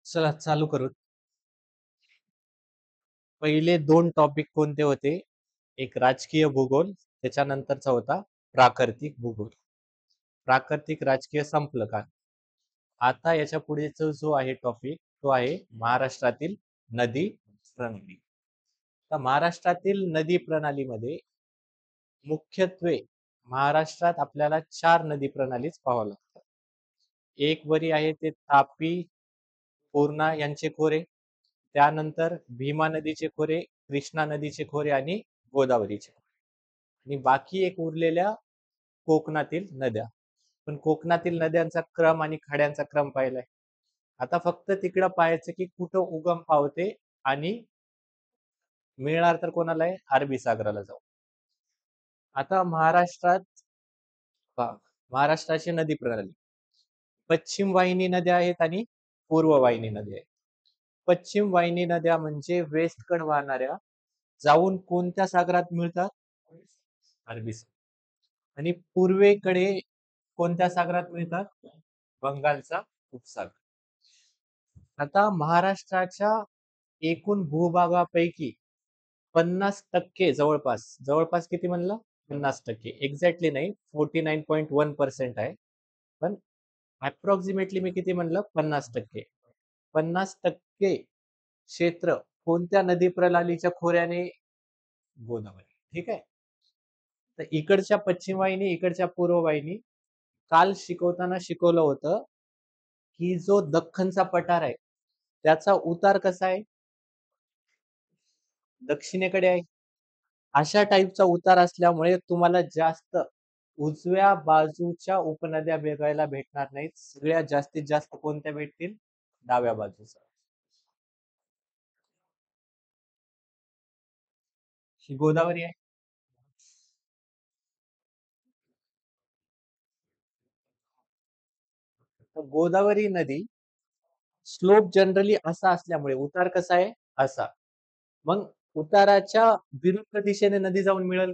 चला चालू करू. पहिले दोन टॉपिक कोणते होते? एक राजकीय भूगोल, त्याच्यानंतरचा होता प्राकृतिक भूगोल. प्राकृतिक राजकीय संपलं का? आता याच्या पुढेचा जो आहे टॉपिक तो आहे महाराष्ट्रातील नदी प्रणाली. तर महाराष्ट्रातील नदी प्रणालीमध्ये मुख्यत्वे महाराष्ट्रात आपल्याला 4 नदी प्रणालीच पाहावं लागतात. एक वरी आहे ते तापी, पूर्णा यांचे खोरे, त्यानंतर भीमा नदीचे खोरे, कृष्णा नदीचे खोरे आणि गोदावरीचे खोरे आणि बाकी एक उरलेल्या कोकणातील नद्या. पण कोकणातील नद्यांचा क्रम आणि खाड्यांचा क्रम पाहिलाय. आता फक्त तिकडं पाहायचं की कुठं उगम पावते आणि मिळणार तर कोणाला आहे? अरबी सागराला जाऊ. आता महाराष्ट्रात पहा, महाराष्ट्राची नदी प्रणाली पश्चिम वाहिनी नद्या आहेत आणि पूर्व वाहिनी नद्या आहेत. पश्चिम वाहिनी नद्या म्हणजे वेस्ट कडे वाहणाऱ्या जाऊन कोणत्या सागरात मिळतात? अरबी सागर. आणि पूर्वेकडे कोणत्या सागरात मिळतात? बंगालचा उपसागर. आता महाराष्ट्राच्या एकूण भूभागापैकी 50% जवळपास जवळपास किती म्हणलं? 50%. एक्झॅक्टली नाही, 49.1% आहे. पण अप्रॉक्सिमेटली मी किती म्हणलं? 50%. 50% क्षेत्र कोणत्या नदी प्रणालीच्या खोऱ्याने? गोदावरी. ठीक आहे. तर इकडच्या पश्चिम वाहिनी, इकडच्या पूर्व वाहिनी. काल शिकवताना शिकवलं होतं की जो दख्खनचा पठार आहे त्याचा उतार कसा आहे? दक्षिणेकडे आहे. अशा टाईपचा उतार असल्यामुळे तुम्हाला जास्त उजव्या बाजूच्या उपनद्या बघायला भेटणार नाहीत. सगळ्यात जास्तीत जास्त कोणत्या भेटतील? डाव्या बाजूचा. ही गोदावरी आहे. तर गोदावरी नदी स्लोप जनरली असा असल्यामुळे उतार कसा आहे? असा. मग उताराच्या विरुद्ध दिशेने नदी जाऊन मिळेल.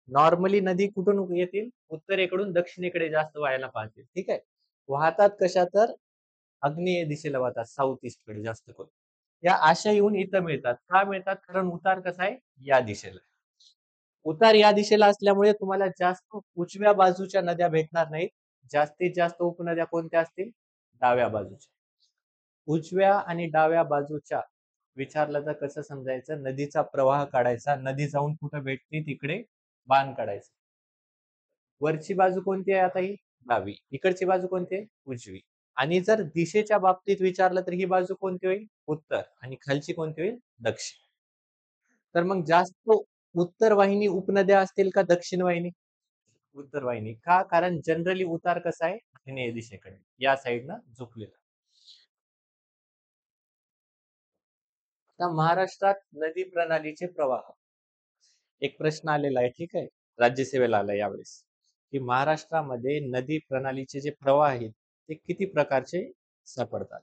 नॉर्मली नदी कुठून येतील? उत्तरेकडून दक्षिणेकडे जास्त व्हायला पाहतील. ठीक आहे. वाहतात कशा? तर आग्नेय दिशेला वाहतात, साऊथ ईस्ट कडे जास्त करून. या अशा येऊन इथं मिळतात. का मिळतात? कारण उतार कसा आहे? या दिशेला. उतार या दिशेला असल्यामुळे तुम्हाला जास्त उजव्या बाजूच्या नद्या भेटणार नाहीत. जास्तीत जास्त उपनद्या कोणत्या असतील? डाव्या बाजूच्या. उजव्या आणि डाव्या बाजूच्या विचारलं तर कसं समजायचं? नदीचा प्रवाह काढायचा, नदी जाऊन कुठं भेटते तिकडे बाण काढायचा. वरची बाजू कोणती आहे आता? ही डावी. इकडची बाजू कोणती आहे? उजवी. आणि जर दिशेच्या बाबतीत विचारलं तर ही बाजू कोणती होईल? उत्तर. आणि खालची कोणती होईल? दक्षिण. तर मग जास्त उत्तर वाहिनी उपनद्या असतील का दक्षिण वाहिनी? उत्तर वाहिनी. का? कारण जनरली उतार कसा आहे? आग्नेय दिशेकडे, या साईडनं झुकलेला. आता महाराष्ट्रात नदी प्रणालीचे प्रवाह, एक प्रश्न आलेला आहे. ठीक आहे. राज्यसेवेला आला यावेळेस की महाराष्ट्रामध्ये नदी प्रणालीचे जे प्रवाह आहेत ते किती प्रकारचे सापडतात?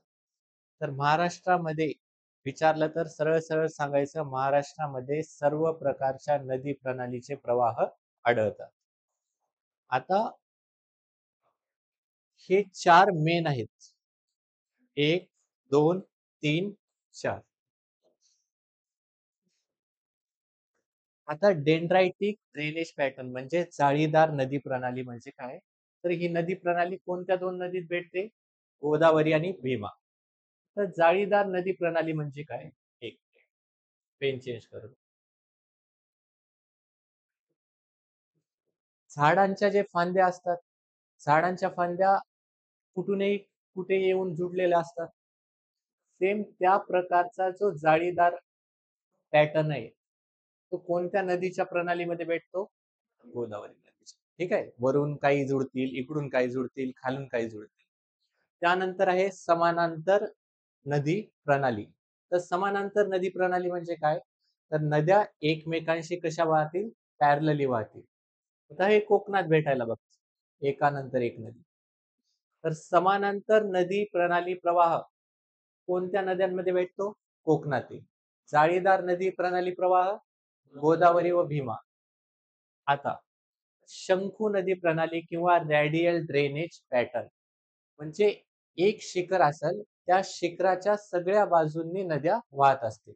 तर महाराष्ट्रामध्ये विचारलं तर सरळ सरळ सांगायचं, महाराष्ट्रामध्ये सर्व प्रकारच्या नदी प्रणालीचे प्रवाह आढळतात. आता हे 4 मेन आहेत. 1, 2, 3, 4. आता डेंड्रायटिक ड्रेनेज पॅटर्न म्हणजे जाळीदार नदी प्रणाली म्हणजे काय? तर ही नदी प्रणाली कोणत्या दोन नदीत भेटते? गोदावरी आणि भीमा. तर जाळीदार नदी प्रणाली म्हणजे काय? एक पेन चेंज करू. झाडांच्या जे फांद्या असतात, झाडांच्या फांद्या कुठूनही कुठे येऊन जुडलेल्या असतात. सेम त्या प्रकारचा जो जाळीदार पॅटर्न आहे तो कोणत्या नदीच्या प्रणालीमध्ये भेटतो? गोदावरी नदीच्या. ठीक आहे. वरून काही जुडतील, इकडून काही जुडतील, खालून काही जुडतील. त्यानंतर आहे समानांतर नदी प्रणाली. तर समानांतर नदी प्रणाली म्हणजे काय? तर नद्या एकमेकांशी कशा वाहतील? पॅरलली वाहतील. आता हे कोकणात भेटायला बघतं, एकानंतर एक नदी. तर समानांतर नदी प्रणाली प्रवाह कोणत्या नद्यांमध्ये भेटतो? कोकणातील. जाळीदार नदी प्रणाली प्रवाह गोदावरी व भीमा. आता शंकू नदी प्रणाली किंवा रॅडियल ड्रेनेज पॅटर्न म्हणजे एक शिखर असेल त्या शिखराच्या सगळ्या बाजूंनी नद्या वाहत असतील.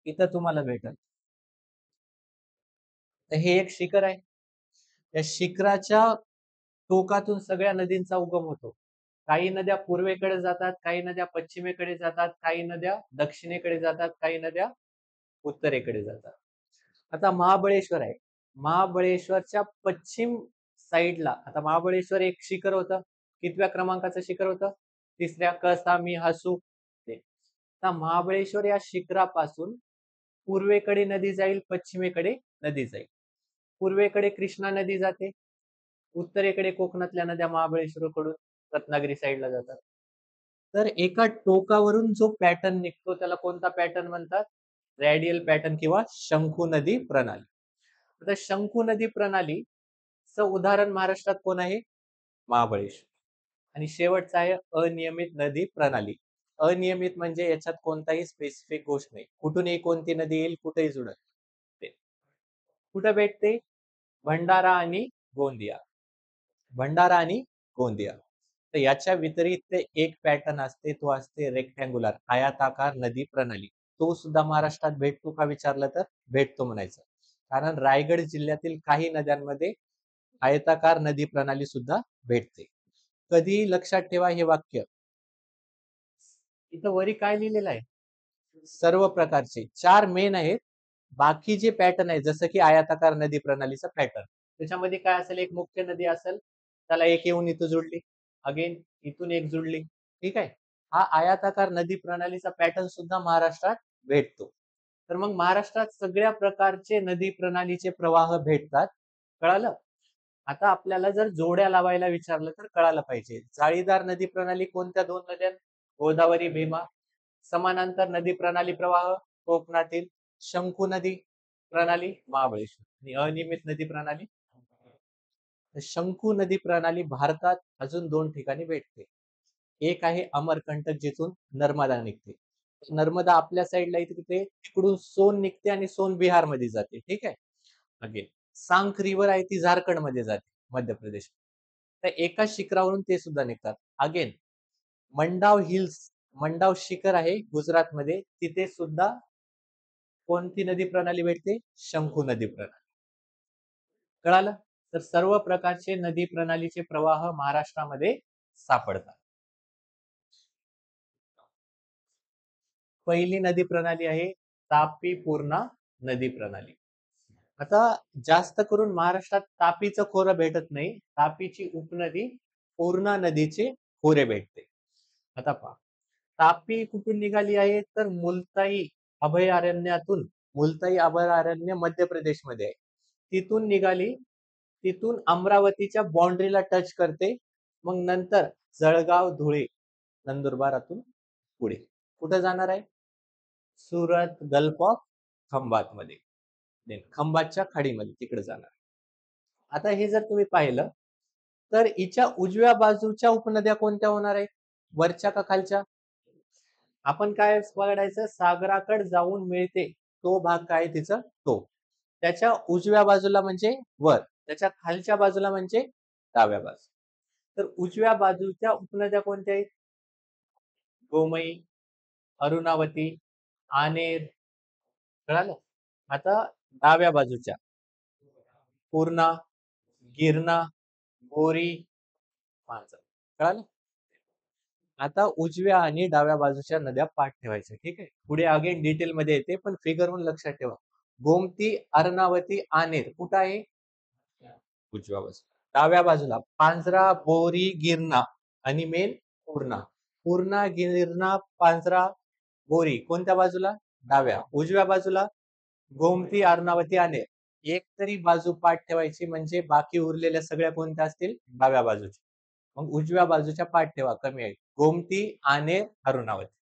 इथं तुम्हाला भेटेल. तर हे एक शिखर आहे. या शिखराच्या टोकातून सगळ्या नदींचा उगम होतो. काही नद्या पूर्वेकडे जातात, काही नद्या पश्चिमेकडे जातात, काही नद्या दक्षिणेकडे जातात, काही नद्या उत्तरेकडे जातात. आता महाबळेश्वर आहे. महाबळेश्वरच्या पश्चिम साईडला आता महाबळेश्वर एक शिखर होतं. कितव्या क्रमांकाचं शिखर होतं? तिसऱ्या. कसा मी हसू ते. आता महाबळेश्वर या शिखरापासून पूर्वेकडे नदी जाईल, पश्चिमेकडे नदी जाईल. पूर्वेकडे कृष्णा नदी जाते, उत्तरेकडे कोकणातल्या नद्या महाबळेश्वरकडून रत्नागिरी साईडला जातात. तर एका टोकावरून जो पॅटर्न निघतो त्याला कोणता पॅटर्न म्हणतात? रेडियल पॅटर्न किंवा शंकू नदी प्रणाली. आता शंकू नदी प्रणालीचं उदाहरण महाराष्ट्रात कोण आहे? महाबळेश्वर. आणि शेवटचं आहे अनियमित नदी प्रणाली. अनियमित म्हणजे याच्यात कोणताही स्पेसिफिक गोष्ट नाही. कुठूनही कोणती नदी येईल, कुठेही जुळेल ते. कुठं भेटते? भंडारा आणि गोंदिया. भंडारा आणि गोंदिया. तर याच्या व्यतिरिक्त एक पॅटर्न असते, तो असते रेक्टँग्युलर आयताकार नदी प्रणाली. तो सुद्धा महाराष्ट्रात भेटतो का विचारलं तर भेटतो म्हणायचं. कारण रायगड जिल्ह्यातील काही नद्यांमध्ये आयताकार नदी प्रणाली सुद्धा भेटते. कधी लक्षात ठेवा हे वाक्य. इथं वरी काय लिहिलेलं आहे? सर्व प्रकारचे 4 मेन आहेत. बाकी जे पॅटर्न आहे जसं की आयताकार नदी प्रणालीचा पॅटर्न, त्याच्यामध्ये काय असेल? एक मुख्य नदी असेल, त्याला एक येऊन इथं जुडली, अगेन इथून एक जुडली. ठीक आहे. हा आयताकार नदी प्रणालीचा पॅटर्न सुद्धा महाराष्ट्रात भेटतो. तर मग महाराष्ट्रात सगळ्या प्रकारचे नदी प्रणालीचे प्रवाह भेटतात. कळालं? आता आपल्याला जर जोड्या लावायला विचारलं तर कळायला पाहिजे. जाळीदार नदी प्रणाली कोणत्या दोन नद्या? गोदावरी, भीमा. समानांतर नदी प्रणाली प्रवाह कोकणातील शंकू नदी प्रणाली महाबळेश्वर. आणि अनियमित नदी प्रणाली शंकू नदी प्रणाली भारतात अजून 2 ठिकाणी भेटते. एक आहे अमरकंटक, जिथून नर्मदा निघते. नर्मदा आपल्या साईडला इथे तिकडून सोन निघते आणि सोन बिहार मध्ये जाते. ठीक आहे. अगेन सांख रिव्हर आहे, ती झारखंड मध्ये जाते, मध्य प्रदेश. तर एका शिखरावरून ते सुद्धा निघतात. अगेन मंडाव हिल्स, मंडाव शिखर आहे गुजरात मध्ये, तिथे सुद्धा कोणती नदी प्रणाली भेटते? शंकू नदी प्रणाली. कळालं? तर सर्व प्रकारचे नदी प्रणालीचे प्रवाह महाराष्ट्रामध्ये सापडतात. पहिली नदी प्रणाली आहे तापी पूर्णा नदी प्रणाली. आता जास्त करून महाराष्ट्रात तापीचं खोरं भेटत नाही. तापीची उपनदी पूर्णा नदीचे खोरे भेटते. आता पहा, तापी कुठून निघाली आहे? तर मुलताई अभयारण्यातून. मुलताई अभयारण्य मध्य प्रदेशमध्ये आहे. तिथून निघाली, तिथून अमरावतीच्या बाउंड्रीला टच करते, मग नंतर जळगाव, धुळे, नंदुरबारातून पुढे कुठं जाणार आहे? सुरत, गल्फ ऑफ खंबात मध्ये, खंबातच्या खाडीमध्ये तिकडे जाणार. आता हे जर तुम्ही पाहिलं तर हिच्या उजव्या बाजूच्या उपनद्या कोणत्या होणार आहेत? वरच्या का खालच्या? आपण काय बघायचं? सागराकडे जाऊन मिळते तो भाग काय तिचं? तो. त्याच्या उजव्या बाजूला म्हणजे वर, त्याच्या खालच्या बाजूला म्हणजे डाव्या बाजू. तर उजव्या बाजूच्या उपनद्या कोणत्या आहेत? गोमई, अरुणावती, आनेर. कळालं? आता डाव्या बाजूच्या पूर्णा, गिरणा, बोरी, पांझर. कळालं? आता उजव्या आणि डाव्या बाजूच्या नद्या पाठ ठेवायच्या. ठीक आहे. पुढे अगेन डिटेल मध्ये येते, पण फिगर म्हणून लक्षात ठेवा. गोमती, अर्णावती, आनेर कुठं आहे? उजव्या बाजूला. डाव्या बाजूला पांझरा, बोरी, गिरणा आणि मेन पूर्णा. पूर्णा, गिरणा, पांझरा, बोरी कोणत्या बाजूला? डाव्या. उजव्या बाजूला गोमती, अर्णावती, आनेर. एक तरी बाजू पाठ ठेवायची, म्हणजे बाकी उरलेल्या सगळ्या कोणत्या असतील? डाव्या बाजूच्या. मग उजव्या बाजूच्या पाठ ठेवा, कमी आहे. गोमती, आनेर, अरुणावती.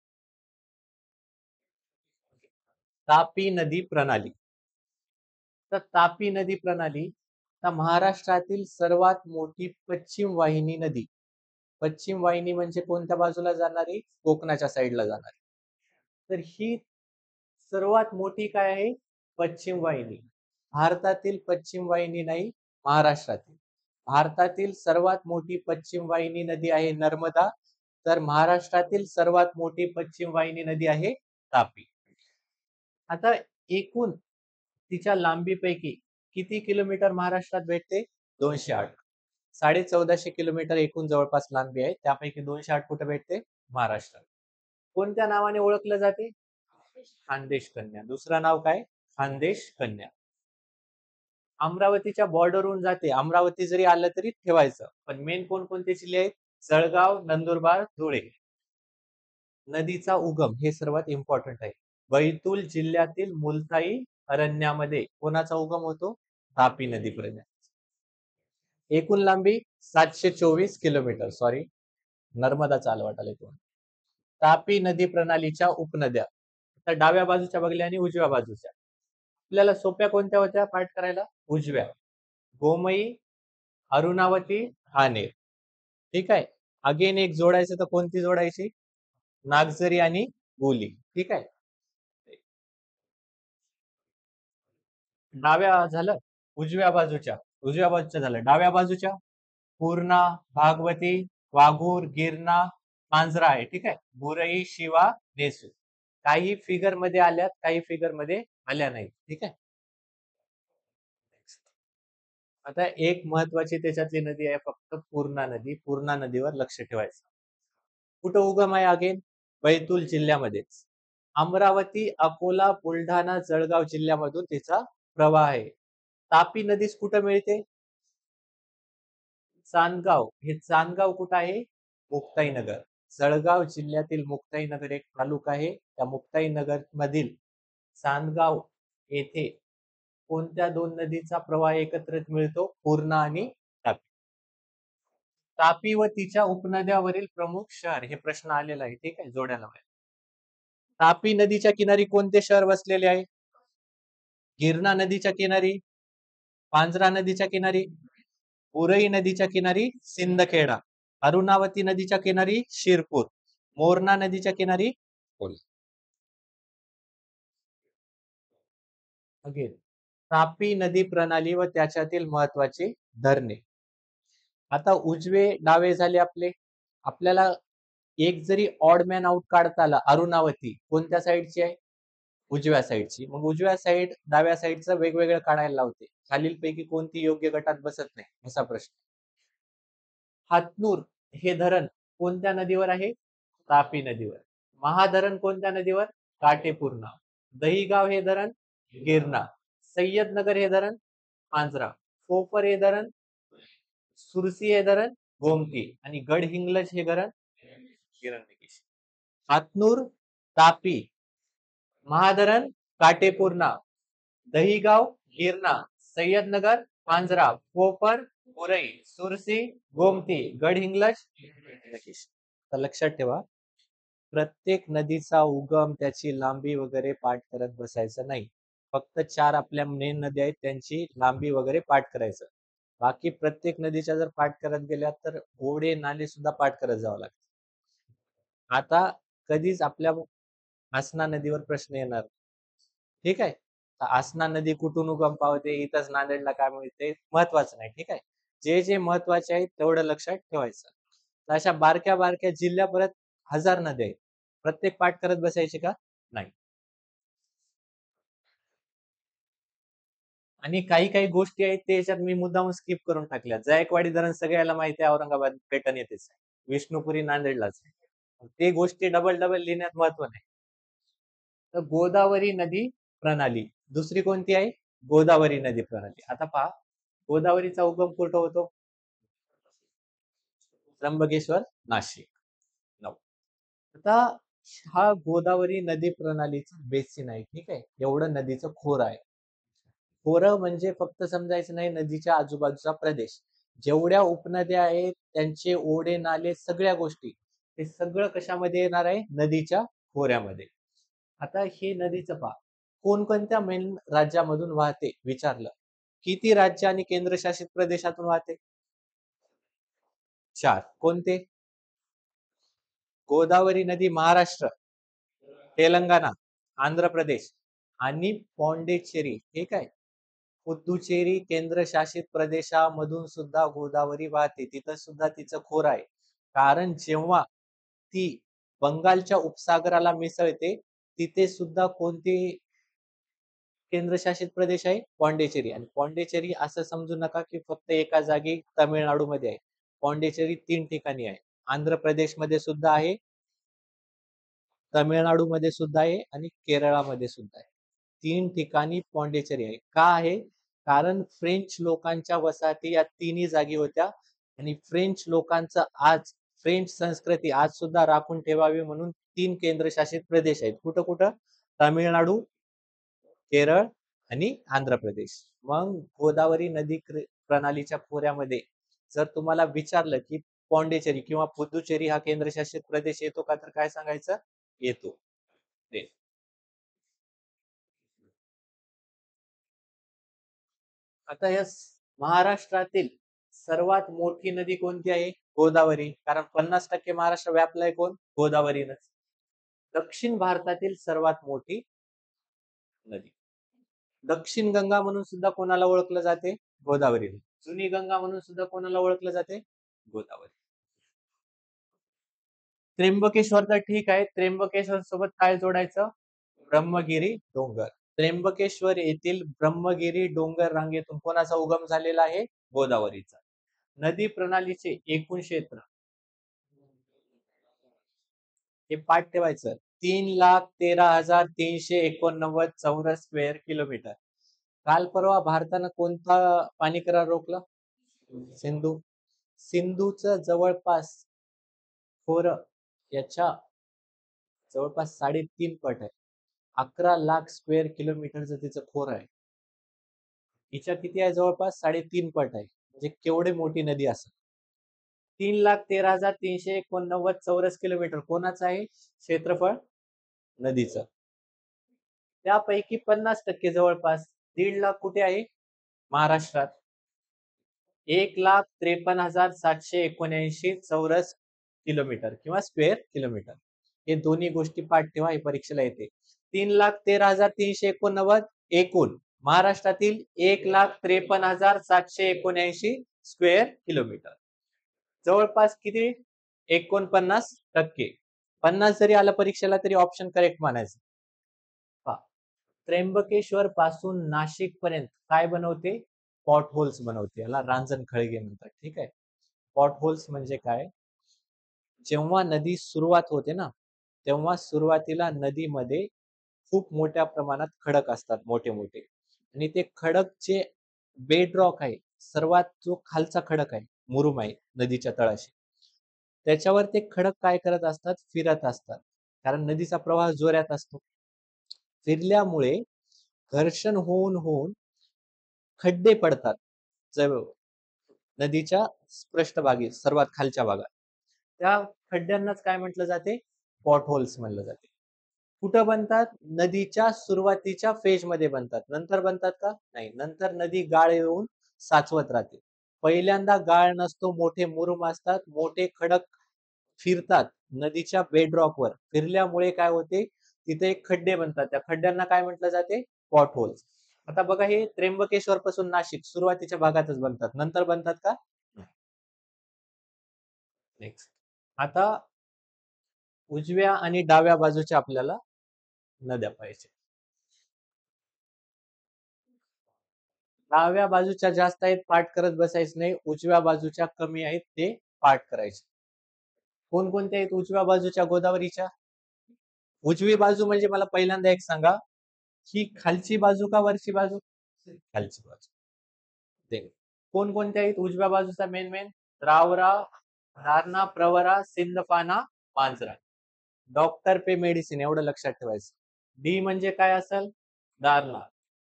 तापी नदी प्रणाली. तर तापी नदी प्रणाली महाराष्ट्रातील सर्वात मोठी पश्चिम वाहिनी नदी. पश्चिम वाहिनी म्हणजे कोणत्या बाजूला जाणारी? कोकणाच्या साईडला जाणारी. तर ही सर्वात मोठी काय आहे? पश्चिम वाहिनी. भारतातील पश्चिम वाहिनी नाही, महाराष्ट्रातील. भारतातील सर्वात मोठी पश्चिम वाहिनी नदी आहे नर्मदा. तर महाराष्ट्रातील सर्वात मोठी पश्चिम वाहिनी नदी आहे तापी. आता एकूण तिच्या लांबीपैकी किती किलोमीटर महाराष्ट्रात भेटते? 208. 1450 किलोमीटर एकूण जवळपास लांबी आहे. त्यापैकी 208 कुठे भेटते? महाराष्ट्रात. कोणत्या नावाने ओळखलं जाते? खानदेश कन्या. दुसरं नाव काय? खानदेश कन्या. अमरावतीच्या बॉर्डरवरून जाते. अमरावती जरी आलं तरी ठेवायचं. पण मेन कोणकोणते जिल्हे आहेत? जळगाव, नंदुरबार, धुळे. नदीचा उगम हे सर्वात इम्पॉर्टंट आहे. बैतूल जिल्ह्यातील मुलताई अरण्यामध्ये कोणाचा उगम होतो? तापी नदीपर्यंत. एकूण लांबी 724 किलोमीटर. सॉरी, नर्मदा चालवाट आले तुम्हाला. तापी नदी प्रणालीच्या उपनद्या. तर डाव्या बाजूच्या बघल्या आणि उजव्या बाजूच्या. आपल्याला सोप्या कोणत्या होत्या पाठ करायला? उजव्या. गोमयी, अरुणावती, हानेर. ठीक आहे. अगेन एक जोडायचं तर कोणती जोडायची? नागझरी आणि गोली. ठीक आहे. डाव्या झालं, उजव्या बाजूच्या झालं. डाव्या बाजूच्या पूर्णा, भागवती, वाघूर, गिरणा, मांजरा आहे. ठीक आहे. बुरई, शिवा, नेसू. काही फिगर मध्ये आल्यात, काही फिगर मध्ये आल्या नाहीत. ठीक आहे. आता एक महत्वाची त्याच्यातली नदी आहे फक्त पूर्णा नदी. पूर्णा नदीवर लक्ष ठेवायचं. कुठं उगम आहे? अगेन बैतूल जिल्ह्यामध्येच. अमरावती, अकोला, बुलढाणा, जळगाव जिल्ह्यामधून तिचा प्रवाह आहे. तापी नदीस कुठं मिळते? चांदगाव. हे चांदगाव कुठं आहे? मुक्ताईनगर. जळगाव जिल्ह्यातील मुक्ताईनगर एक तालुका आहे. त्या मुक्ताईनगर मधील चांदगाव येथे कोणत्या दोन नदीचा प्रवाह एकत्रित मिळतो? पूर्णा आणि तापी. तापी व तिच्या उपनद्यावरील प्रमुख शहर. हे प्रश्न आलेला आहे. ठीक आहे. जोड्या लावायला. तापी नदीच्या किनारी कोणते शहर वसलेले आहे? गिरणा नदीच्या किनारी, पांझरा नदीच्या किनारी, उरई नदीच्या किनारी सिंदखेडा, अरुणावती नदीच्या किनारी शिरपूर, मोरणा नदीच्या किनारी अगेन तापी नदी प्रणाली व त्याच्यातील महत्वाचे धरणे. आता उजवे डावे झाले आपले. आपल्याला एक जरी ऑड मॅन आउट काढता आला, अरुणावती कोणत्या साईडची आहे? उजव्या साईडची. मग उजव्या साईड डाव्या साईडचं वेगवेगळं काढायला लावते. खालीलपैकी कोणती योग्य गटात बसत नाही असा प्रश्न. हातनूर हे धरण कोणत्या नदीवर आहे? तापी नदीवर. महाधरण कोणत्या नदीवर? काटेपूर्णा. दहीगाव हे धरण गिरणा. सय्यदनगर हे धरण मांजरा. कोपर हे धरण सुरसी हे धरण गोमती आणि गडहिंग्लज हे धरण हिरण्यकेशी. हातनूर, तापी, महाधरण, काटेपूर्णा, दहीगाव, गिरणा, सय्यदनगर, मांजरा, कोपर, उरई, सुरसी, गोमती, गडहिंग्लज, हिरण्यकेशी. तर लक्षात ठेवा, प्रत्येक नदीचा उगम, त्याची लांबी वगैरे पाठ करत बसायचं नाही. फक्त 4 आपल्या मेन नद्या आहेत त्यांची लांबी वगैरे पाठ करायचं. बाकी प्रत्येक नदीच्या जर पाठ करत गेल्या तर ओढे नाले सुद्धा पाठ करत जावं लागतं. आता कधीच आपल्या आसना नदीवर प्रश्न येणार. ठीक आहे. आसना नदी कुठून उगम पावते, इथंच नांदेडला काय मिळते, महत्वाचं नाही. ठीक आहे. जे जे महत्वाचे आहे तेवढं लक्षात ठेवायचं. अशा बारक्या बारक्या जिल्ह्या परत 1000 नद्या आहेत. प्रत्येक पाठ करत बसायचे का? नाही. आणि काही काही गोष्टी आहेत त्याच्यात मी मुद्दाम स्किप करून टाकल्या. जायकवाडी धरण सगळ्याला माहिती आहे, औरंगाबाद पेटन येतेच आहे. विष्णुपुरी नांदेडलाच आहे. ते गोष्टी डबल डबल लिहिण्यात महत्व नाही. तर गोदावरी नदी प्रणाली दुसरी कोणती आहे? गोदावरी नदी प्रणाली. आता पहा, गोदावरीचा उगम कुठं होतो? त्र्यंबकेश्वर, नाशिक. आता हा गोदावरी नदी प्रणालीचा बेसिन आहे. ठीक आहे. एवढं नदीचं खोर आहे. खोरं म्हणजे फक्त समजायचं नाही नदीच्या आजूबाजूचा प्रदेश. जेवढ्या उपनद्या आहेत त्यांचे ओढे नाले सगळ्या गोष्टी हे सगळं कशामध्ये येणार आहे? नदीच्या खोऱ्यामध्ये. आता हे नदीचं पहा, कोणकोणत्या मेन राज्यामधून वाहते विचारलं. किती राज्य आणि केंद्रशासित प्रदेशातून वाहते? 4. कोणते? गोदावरी नदी महाराष्ट्र, तेलंगणा, आंध्र प्रदेश आणि पॉंडिचेरी. ठीक आहे. पुद्दुचेरी केंद्रशासित प्रदेशामधून सुद्धा गोदावरी वाहते. तिथं सुद्धा तिचं खोर आहे. कारण जेव्हा ती बंगालच्या उपसागराला मिसळते, तिथे सुद्धा कोणती केंद्रशासित प्रदेश आहे? पॉंडिचेरी. आणि पॉंडिचेरी असं समजू नका की फक्त एका जागी तामिळनाडूमध्ये आहे. पॉंडिचेरी 3 ठिकाणी आहे. आंध्र प्रदेशमध्ये सुद्धा आहे, तामिळनाडूमध्ये सुद्धा आहे आणि केरळामध्ये सुद्धा आहे. 3 ठिकाणी पॉंडिचेरी आहे. का आहे? कारण फ्रेंच लोकांच्या वसाहती या तिन्ही जागी होत्या आणि फ्रेंच लोकांचं आज फ्रेंच संस्कृती आज सुद्धा राखून ठेवावी म्हणून 3 केंद्रशासित प्रदेश आहेत. कुठं कुठं? तामिळनाडू, केरळ आणि आंध्र प्रदेश. मग गोदावरी नदी प्रणालीच्या खोऱ्यामध्ये जर तुम्हाला विचारलं की पॉंडिचेरी किंवा पुदुचेरी हा केंद्रशासित प्रदेश येतो का, तर काय सांगायचं? येतो. आता या महाराष्ट्रातील सर्वात मोठी नदी कोणती आहे? गोदावरी. कारण 50% महाराष्ट्र व्यापलाय कोण? गोदावरीनच. दक्षिण भारतातील सर्वात मोठी नदी. दक्षिण गंगा म्हणून सुद्धा कोणाला ओळखलं जाते? गोदावरीला. जुनी गंगा म्हणून सुद्धा कोणाला ओळखलं जाते? गोदावरी. त्र्यंबकेश्वर तर ठीक आहे. त्र्यंबकेश्वर सोबत काय जोडायचं? ब्रह्मगिरी डोंगर. त्र्यंबकेश्वर येथील ब्रह्मगिरी डोंगर रांगेतून कोणाचा उगम झालेला आहे? गोदावरीचा. नदी प्रणालीचे एकूण क्षेत्र हे पाठ ठेवायचं, 3,13,389 चौरस स्क्वेअर किलोमीटर. काल परवा भारतानं कोणता पाणी करार रोखला? सिंधू. सिंधूचं जवळपास खोर याच्या जवळपास 3.5 पट आहे. 11 लाख स्क्वेअर किलोमीटरचं तिचं खोर आहे. हिच्या किती आहे? जवळपास 3.5 पट आहे. म्हणजे केवढी मोठी नदी असेल? 3,13,389 चौरस किलोमीटर कोणाचं आहे क्षेत्रफळ? नदीचं. त्यापैकी 50% जवळपास 1.5 लाख कुठे आहे? महाराष्ट्रात. 1,53,779 चौरस किलोमीटर किंवा स्क्वेअर किलोमीटर. हे दोन्ही गोष्टी पाठ ठेवा, हे परीक्षेला येते. 3,13,389 एकूण. महाराष्ट्रातील 1,53,779 स्क्वेअर किलोमीटर. जवळपास किती? 49%. 50 जरी आलं परीक्षेला तरी ऑप्शन करेक्ट मानायचं. त्र्यंबकेश्वर पासून नाशिक पर्यंत काय बनवते? पॉट होल्स बनवते. याला रांजण खळगे म्हणतात. ठीक आहे. पॉट होल्स म्हणजे काय? जेव्हा नदी सुरुवात होते ना, तेव्हा सुरुवातीला नदीमध्ये खूप मोठ्या प्रमाणात खडक असतात, मोठे मोठे. आणि ते खडक जे बेडरॉक आहे, सर्वात जो खालचा खडक आहे, मुरुम आहे नदीच्या तळाशी, त्याच्यावर ते खडक काय करत असतात? फिरत असतात. कारण नदीचा प्रवाह जोरात असतो. फिरल्यामुळे घर्षण होऊन होऊन खड्डे पडतात नदीच्या पृष्ठभागी, सर्वात खालच्या भागात. त्या खड्ड्यांनाच काय म्हटलं जाते? पॉट होल्स म्हणलं जाते. कुठं बनतात? नदीच्या सुरुवातीच्या फेज मध्ये बनतात. नंतर बनतात का? नाही. नंतर नदी गाळ येऊन साचवत राहते. पहिल्यांदा गाळ नसतो, मोठे मुरुम असतात, मोठे खडक फिरतात नदीच्या बेडरॉकवर. फिरल्यामुळे काय होते? तिथे एक खड्डे बनतात. त्या खड्ड्यांना काय म्हटलं जाते? Pot holes. आता बघा, हे त्र्यंबकेश्वर पासून नाशिक सुरुवातीच्या भागातच बनतात, नंतर बनतात का? नेक्स्ट. आता उजव्या आणि डाव्या बाजूच्या आपल्याला नद्या पाहिजे. डाव्या बाजूच्या जास्त आहेत, पाठ करत बसायचं नाही. उजव्या बाजूच्या कमी आहेत, ते पाठ करायचे. कोणकोणत्या आहेत उजव्या बाजूच्या गोदावरीच्या? उजवी बाजू म्हणजे मला पहिल्यांदा एक सांगा, ही खालची बाजू का वरची बाजू? खालची बाजू. कोणकोणत्या आहेत उजव्या बाजूचा? मेन रावरा, धारणा, प्रवरा, सिंदफाना, मांजरा. डॉक्टर पे मेडिसिन एवढं लक्षात ठेवायचं. डी म्हणजे काय असेल? दारणा.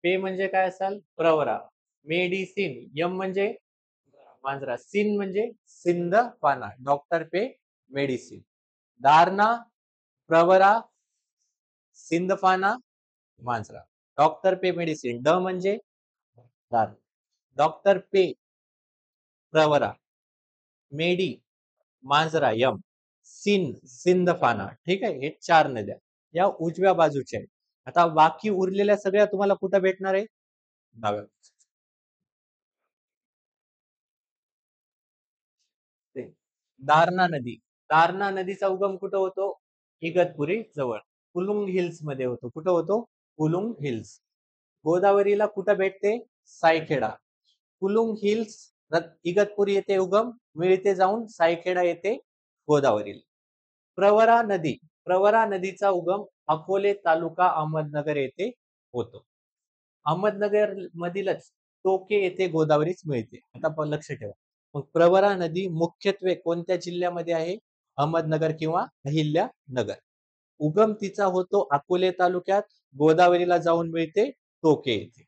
पे म्हणजे काय असेल? प्रवरा. मेडिसिन. यम म्हणजे मांजरा. सिन म्हणजे सिंदफाना. डॉक्टर पे मेडिसिन. दारणा, प्रवरा, सिंदफाना, मांजरा. डॉक्टर पे मेडिसिन. ड म्हणजे दार. डॉक्टर पे, प्रवरा, मेडी, मांजरा, यम, सिन, सिंदफाना. ठीक आहे. हे 4 नद्या या उजव्या बाजूच्या आहेत. आता बाकी उरलेल्या सगळ्या तुम्हाला कुठं भेटणार आहे? डाव्या. दारणा नदी. दारणा नदीचा उगम कुठं होतो? इगतपुरी जवळ कुलुंग हिल्स मध्ये होतो. कुठं होतो? कुलुंग हिल्स. गोदावरीला कुठं भेटते? सायखेडा. कुलुंग हिल्स इगतपुरी येथे उगम, मिळते जाऊन सायखेडा येथे गोदावरीला. प्रवरा नदीचा उगम अकोले तालुका अहमदनगर येथे होतो. अहमदनगर मधीलच टोके येथे गोदावरीच मिळते. आता लक्ष ठेवा. मग प्रवरा नदी मुख्यत्वे कोणत्या जिल्ह्यामध्ये आहे? अहमदनगर किंवा अहिल्यानगर. उगम तिचा होतो अकोले तालुक्यात, गोदावरीला जाऊन मिळते टोके येथे.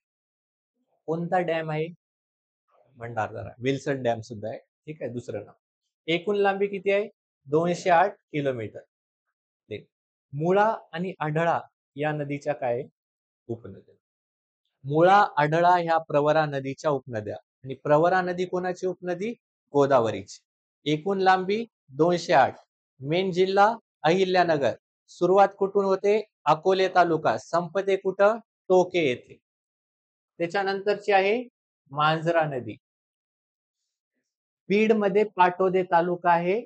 कोणता डॅम आहे? भंडारदरा. विल्सन डॅम सुद्धा आहे. ठीक आहे, दुसरं नाव. एकूण लांबी किती आहे? 208 किलोमीटर. मुळा आणि आढळा या नदीच्या काय उपनद्या? मुळा आढळा ह्या प्रवरा नदीच्या उपनद्या. आणि प्रवरा नदी कोणाची उपनदी? गोदावरीची. एकूण लांबी 208. मेन जिल्हा अहिल्यानगर. सुरुवात कुठून होते? अकोले तालुका. संपते कुठं? टोके येथे. त्याच्यानंतरची आहे मांजरा नदी. बीड मध्ये पाटोदे तालुका आहे.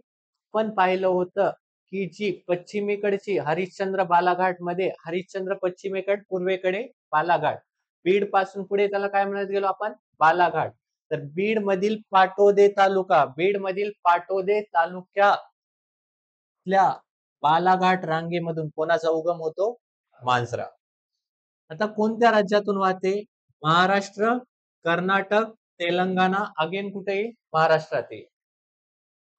पण पाहिलं होतं की जी पश्चिमेकडची हरिश्चंद्र बालाघाट मध्ये, हरिश्चंद्र पश्चिमेकडे, पूर्वेकडे बालाघाट. बीड पासून पुढे त्याला काय म्हणत गेलो आपण? बालाघाट. तर बीड मधील पाटोदे तालुका, बीड मधील पाटोदे तालुक्यातल्या बालाघाट रांगेमधून कोणाचा उगम होतो? मांजरा. आता कोणत्या राज्यातून वाहते? महाराष्ट्र, कर्नाटक, तेलंगणा. अगेन कुठे येईल? महाराष्ट्रात येईल.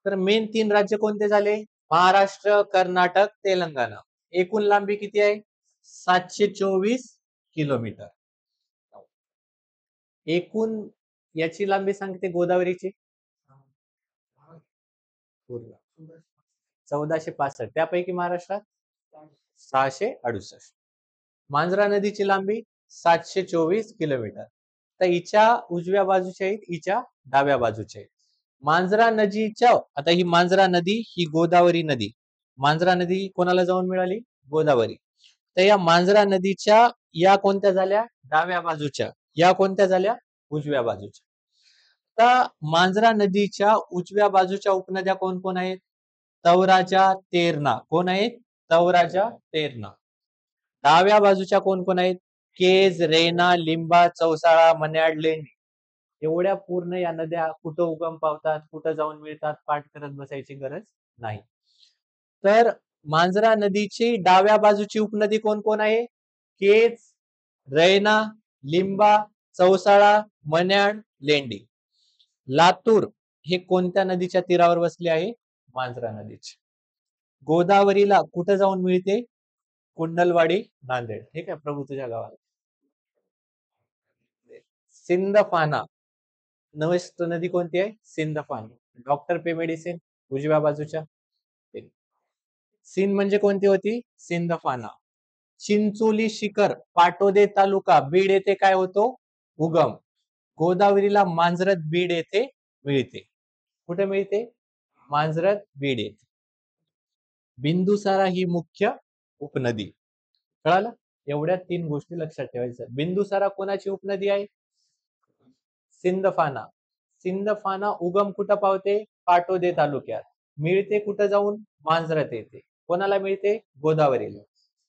तर मेन 3 राज्य कोणते झाले? महाराष्ट्र, कर्नाटक, तेलंगणा. एकूण लांबी किती आहे? 724 किलोमीटर. एकूण याची लांबी सांगते गोदावरीची 1465. त्यापैकी महाराष्ट्रात 668. मांजरा नदीची लांबी 724 किलोमीटर. तर हिच्या उजव्या बाजूच्या आहेत, हिच्या डाव्या बाजूच्या आहेत. मांजरा नदीच्या, आता ही मांजरा नदी, ही गोदावरी नदी. मांजरा नदी कोणाला जाऊन मिळाली? गोदावरी. तर या मांजरा नदीच्या या कोणत्या झाल्या? डाव्या बाजूच्या. या कोणत्या झाल्या? उजव्या बाजूच्या. तर मांजरा नदीच्या उजव्या बाजूच्या उपनद्या कोण कोण आहेत? तवराजा, तेरणा. कोण आहेत? तवराजा, तेरणा. डाव्या बाजूच्या कोण कोण आहेत? केज, रेणा, लिंबा, चौसाळा, मन्याड, लेंडी. एवढ्या पूर्ण या नद्या कुठं उगम पावतात, कुठं जाऊन मिळतात, पाठ करत बसायची गरज नाही. तर मांजरा नदीची डाव्या बाजूची उपनदी कोण कोण आहे? केज, रैना, लिंबा, चौसाळा, मन्याड, लेंडी. लातूर हे कोणत्या नदीच्या तीरावर बसले आहे? मांजरा नदीचे. गोदावरीला कुठं जाऊन मिळते? कुंडलवाडी, नांदेड. ठीक आहे, प्रभू तुझ्या गावाला. सिंदफाना नवस्त नदी कोणती आहे? सिंदफाना. डॉक्टर पे मेडिसिन उजव्या बाजूच्या. सिंध म्हणजे कोणती होती? सिंदफाना. चिंचोली शिखर, पाटोदे तालुका, बीड येथे काय होतो? उगम. गोदावरीला मांजरत, बीड येथे मिळते. कुठे मिळते? मांजरत, बीड येथे. बिंदुसारा ही मुख्य उपनदी. कळालं? एवढ्या 3 गोष्टी लक्षात ठेवायच्या. बिंदुसारा कोणाची उपनदी आहे? सिंदफाना. सिंदफाना उगम कुठं पावते? पाटोदे तालुक्यात. मिळते कुठं जाऊन? मांजरत येथे. कोणाला मिळते? गोदावरीला.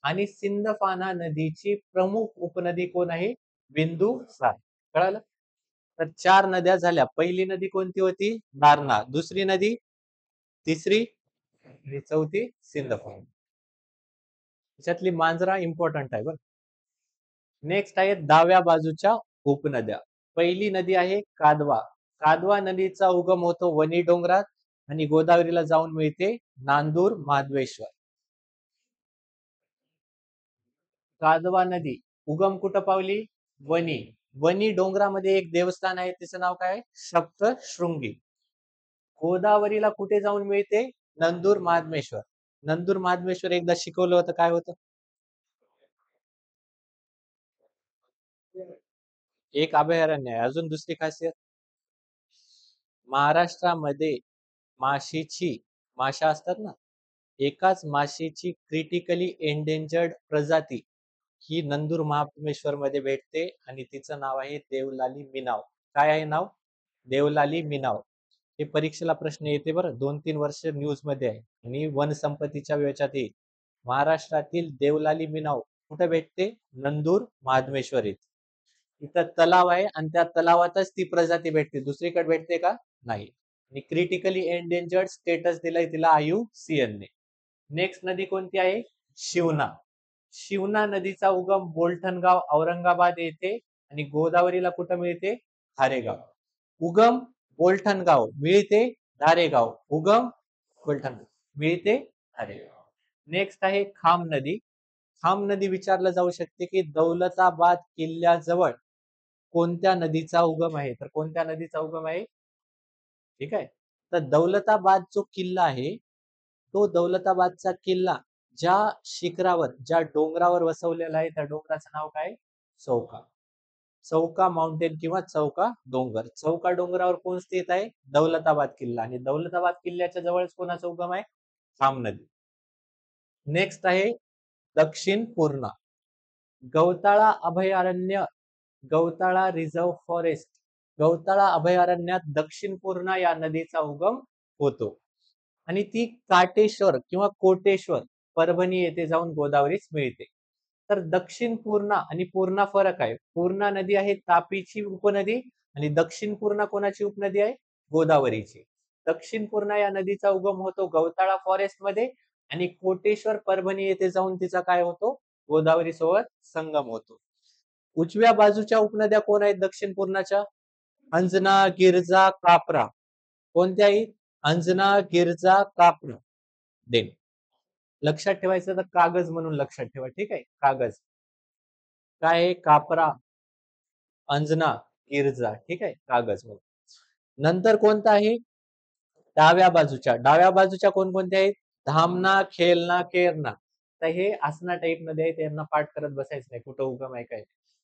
आणि सिंदफाना नदीची प्रमुख उपनदी कोण आहे? बिंदुसार. कळालं? तर 4 नद्या झाल्या. पहिली नदी कोणती होती? दारणा. दुसरी नदी, तिसरी आणि चौथी सिंदफाना. त्याच्यातली मांजरा इम्पॉर्टंट आहे बरं. नेक्स्ट आहे डाव्या बाजूच्या उपनद्या. पहिली नदी आहे कादवा. कादवा नदीचा उगम होतो वणी डोंगरात आणि गोदावरीला जाऊन मिळते नांदूर, माधवेश्वर. कादवा नदी उगम कुठं पावली? वणी. वणी डोंगरामध्ये एक देवस्थान आहे, त्याचं नाव काय? सप्तशृंगी. गोदावरीला कुठे जाऊन मिळते? नंदूर, माधवेश्वर. नंदूर, माधवेश्वर एकदा शिकवलं होतं, काय होतं? एक अभयारण्य आहे. अजून दुसरी खासियत, महाराष्ट्रामध्ये माशा असतात ना, एकाच माशीची क्रिटिकली एंडेंजर्ड प्रजाती ही नंदूर महाबळेश्वर मध्ये भेटते आणि तिचं नाव आहे देवलाली मीनाव. काय आहे नाव? देवलाली मीनाव. हे परीक्षेला प्रश्न येते बरं, 2-3 वर्ष न्यूज मध्ये आहे आणि वनसंपत्तीच्या याच्यात येईल. महाराष्ट्रातील देवलाली मिनाव कुठे भेटते? नंदूर महाद्मेश्वर येथे. इथं तलाव आहे आणि त्या तलावातच ती प्रजाती भेटते, दुसरीकडे भेटते का? नाही. आणि क्रिटिकली एंडेंजर्ड स्टेटस दिलाय तिला IUCN ने. नेक्स्ट नदी कोणती आहे? शिवना. शिवना नदीचा उगम बोलठणगाव औरंगाबाद येथे आणि गोदावरीला कुठं मिळते? धारेगाव. उगम बोलठणगाव, मिळते धारेगाव. उगम बोलठणगाव, मिळते धारेगाव. नेक्स्ट आहे खाम नदी. खाम नदी विचारलं जाऊ शकते की दौलताबाद किल्ल्याजवळ कोणत्या नदीचा उगम आहे? तर कोणत्या नदीचा उगम आहे? ठीक आहे. तर दौलताबाद जो किल्ला आहे, तो दौलताबादचा किल्ला ज्या शिखरावर, ज्या डोंगरावर वसवलेला आहे, त्या डोंगराचं नाव काय? चौका. चौका माउंटेन किंवा चौका डोंगर. चौका डोंगरावर कोण स्थित आहे? दौलताबाद किल्ला. आणि दौलताबाद किल्ल्याच्या जवळच कोणाचा उगम आहे? खाम नदी. नेक्स्ट आहे दक्षिण पूर्णा. गौताळा अभयारण्य, गौताळा रिझर्व फॉरेस्ट, गौताळा अभयारण्यात दक्षिण पूर्णा या नदीचा उगम होतो आणि ती काटेश्वर किंवा कोटेश्वर परभणी येथे जाऊन गोदावरीस मिळते. तर दक्षिण पूर्णा आणि पूर्णा फरक आहे. पूर्णा नदी आहे तापीची उपनदी आणि दक्षिण पूर्णा कोणाची उपनदी आहे? गोदावरीची. दक्षिण पूर्णा या नदीचा उगम होतो गौताळा फॉरेस्ट मध्ये आणि कोटेश्वर परभणी येथे जाऊन तिचा काय होतो? गोदावरी सोबत संगम होतो. उजव्या बाजूच्या उपनद्या कोण आहेत दक्षिण पूर्णाच्या? अंजना, गिरजा, कापरा. कोणत्या आहेत? अंजना, गिरजा, कापरा. देन लक्षात ठेवायचं तर कागज म्हणून लक्षात ठेवा. ठीक आहे, कागज काय आहे? कापरा, अंजना, गिरजा. ठीक आहे, कागज म्हणून. नंतर कोणता आहे? डाव्या बाजूच्या कोणकोणत्या आहेत? धामणा, खेलना, केरना. तर हे आसना टाईप मध्ये आहे, त्यांना पाठ करत बसायचं नाही, कुठं उगम आहे काय,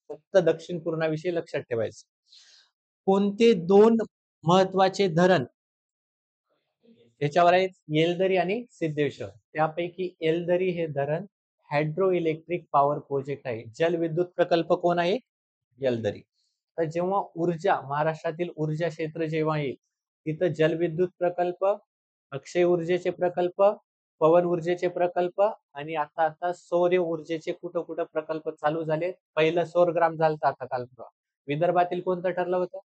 फक्त दक्षिण पूर्णाविषयी लक्षात ठेवायचं. कोणते दोन महत्वाचे धरण याच्यावर आहेत? येलदरी आणि सिद्धेश्वर. त्यापैकी येलदरी हे धरण हायड्रो इलेक्ट्रिक पॉवर प्रोजेक्ट आहे. जलविद्युत प्रकल्प कोण आहे? येलदरी. तर जेव्हा ऊर्जा, महाराष्ट्रातील ऊर्जा क्षेत्र जेव्हा येईल, तिथं जलविद्युत प्रकल्प, अक्षय ऊर्जेचे प्रकल्प, पवन ऊर्जेचे प्रकल्प आणि आता आता सौर ऊर्जेचे कुठं कुठं प्रकल्प चालू झाले. पहिलं सौरग्राम झालं आता काल परवा. विदर्भातील कोणतं ठरलं होतं?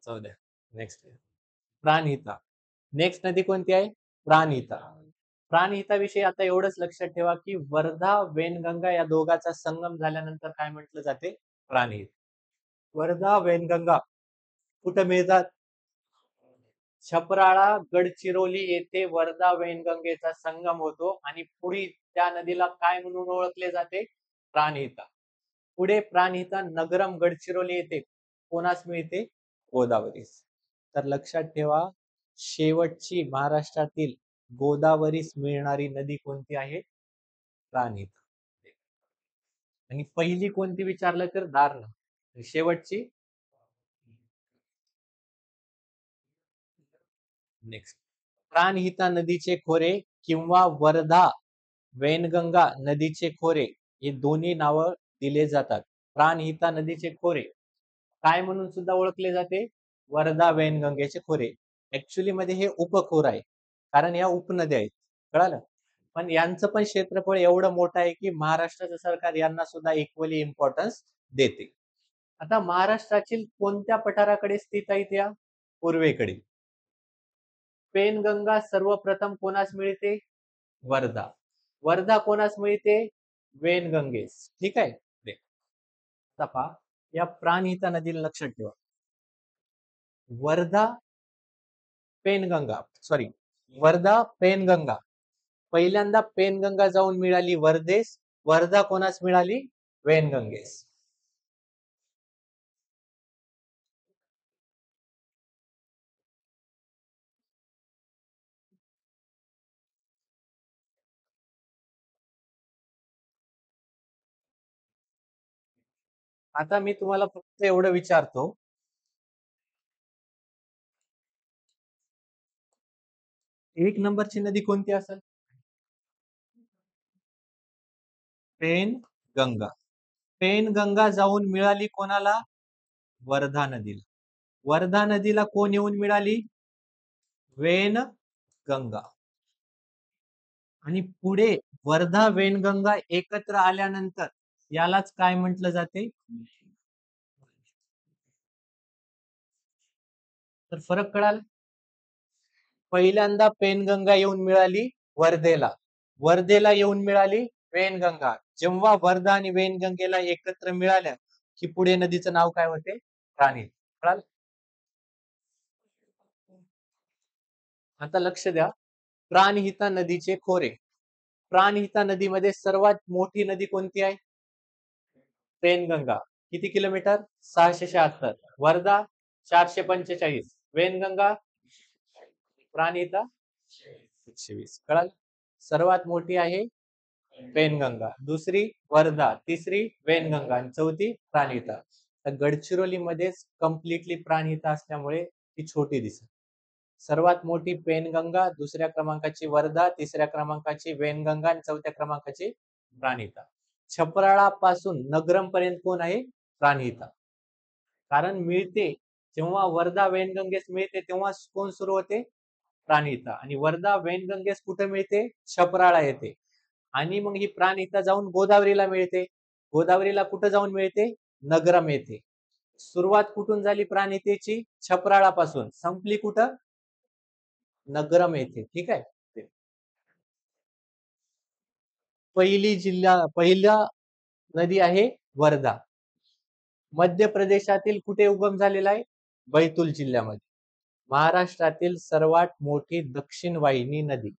जाऊ द्या. नेक्स्ट प्राणहिता. नेक्स्ट नदी कोणती आहे? प्राणहिता. प्राणहिताविषयी आता एवढंच लक्षात ठेवा की वर्धा वेनगंगा या दोघांचा संगम झाल्यानंतर काय म्हटलं जाते? प्राणहित. वर्धा वेनगंगा कुठे मिळतात? छपराळा गडचिरोली येथे वर्धा वेनगंगेचा संगम होतो आणि पुढे त्या नदीला काय म्हणून ओळखले जाते? प्राणहिता. पुढे प्राणहिता नगरम गडचिरोली येथे कोणास मिळते? गोदावरीस. तर लक्षात ठेवा, शेवटची महाराष्ट्रातील गोदावरीस मिळणारी नदी कोणती आहे? प्राणहिता. आणि पहिली कोणती विचारलं तर दारणा. शेवटची नेक्स्ट. प्राणहिता नदीचे खोरे किंवा वर्धा वैनगंगा नदीचे खोरे हे दोन्ही नावं दिले जातात. प्राणहिता नदीचे खोरे काय म्हणून सुद्धा ओळखले जाते? वर्धा वैनगंगेचे खोरे. ऍक्च्युली मध्ये हे उपखोर आहे, कारण या उपनद्या आहेत. कळालं? पण यांचं पण क्षेत्रफळ एवढं मोठं आहे की महाराष्ट्राचं सरकार यांना सुद्धा इक्वली इम्पॉर्टन्स देते. आता महाराष्ट्रातील कोणत्या पठाराकडे स्थित आहेत या? पूर्वेकडे. पेनगंगा सर्वप्रथम कोणास मिळते? वर्धा. वर्धा कोणास मिळते? वेनगंगेस. ठीक आहे. आता पहा, या प्राणहिता नदीला लक्षात ठेवा. वर्धा पेनगंगा, सॉरी, वर्धा पेनगंगा. पहिल्यांदा पेनगंगा जाऊन मिळाली वर्धेस, वर्धा कोणास मिळाली? वेनगंगेस. आता मी तुम्हाला फक्त एवढं विचारतो, एक नंबरची नदी कोणती असेल? पेन गंगा. पेनगंगा जाऊन मिळाली कोणाला? वर्धा नदीला. वर्धा नदीला कोण येऊन मिळाली? वेनगंगा. आणि पुढे वर्धा वेनगंगा एकत्र आल्यानंतर यालाच काय म्हटलं जाते? तर फरक कळाल. पहिल्यांदा पेनगंगा येऊन मिळाली वर्धेला, वर्धेला येऊन मिळाली वेनगंगा. जेव्हा वर्धा आणि वेनगंगेला एकत्र मिळाल्या की पुढे नदीचं नाव काय होते? प्राणहिता. कळाल. आता लक्ष द्या, प्राणहिता नदीचे खोरे. प्राणहिता नदीमध्ये सर्वात मोठी नदी कोणती आहे? पेनगंगा. किती किलोमीटर? 676. वर्धा 445. वेनगंगा प्राणहिता 120. कळाल. सर्वात मोठी आहे पेनगंगा, दुसरी वर्धा, तिसरी वेनगंगा आणि चौथी प्राणहिता. गडचिरोली मध्येच कम्प्लिटली प्राणहिता असल्यामुळे ती छोटी दिसते. सर्वात मोठी पेनगंगा, दुसऱ्या क्रमांकाची वर्धा, तिसऱ्या क्रमांकाची वेनगंगा आणि चौथ्या क्रमांकाची प्राणहिता. छपराळा पासून नगरम पर्यंत कोण आहे? प्राणहिता. कारण मिळते जेव्हा वर्धा वेनगंगेस मिळते तेव्हा कोण सुरू होते? प्राणहिता. आणि वर्धा वेनगंगेस कुठे मिळते? छपराळा येते. आणि मग ही प्राणहिता जाऊन गोदावरीला मिळते. गोदावरीला कुठे जाऊन मिळते? नगरम येते. सुरुवात कुठून झाली प्राणहितेची? छपराळा पासून. संपली कुठं? नगरम येथे. ठीक आहे. पहिला नदी आहे वर्धा. मध्य प्रदेशातील कुठे उगम झालेला आहे? बैतूल जिल्ह्यामध्ये. महाराष्ट्रातील सर्वात मोठी दक्षिण वाहिनी नदी.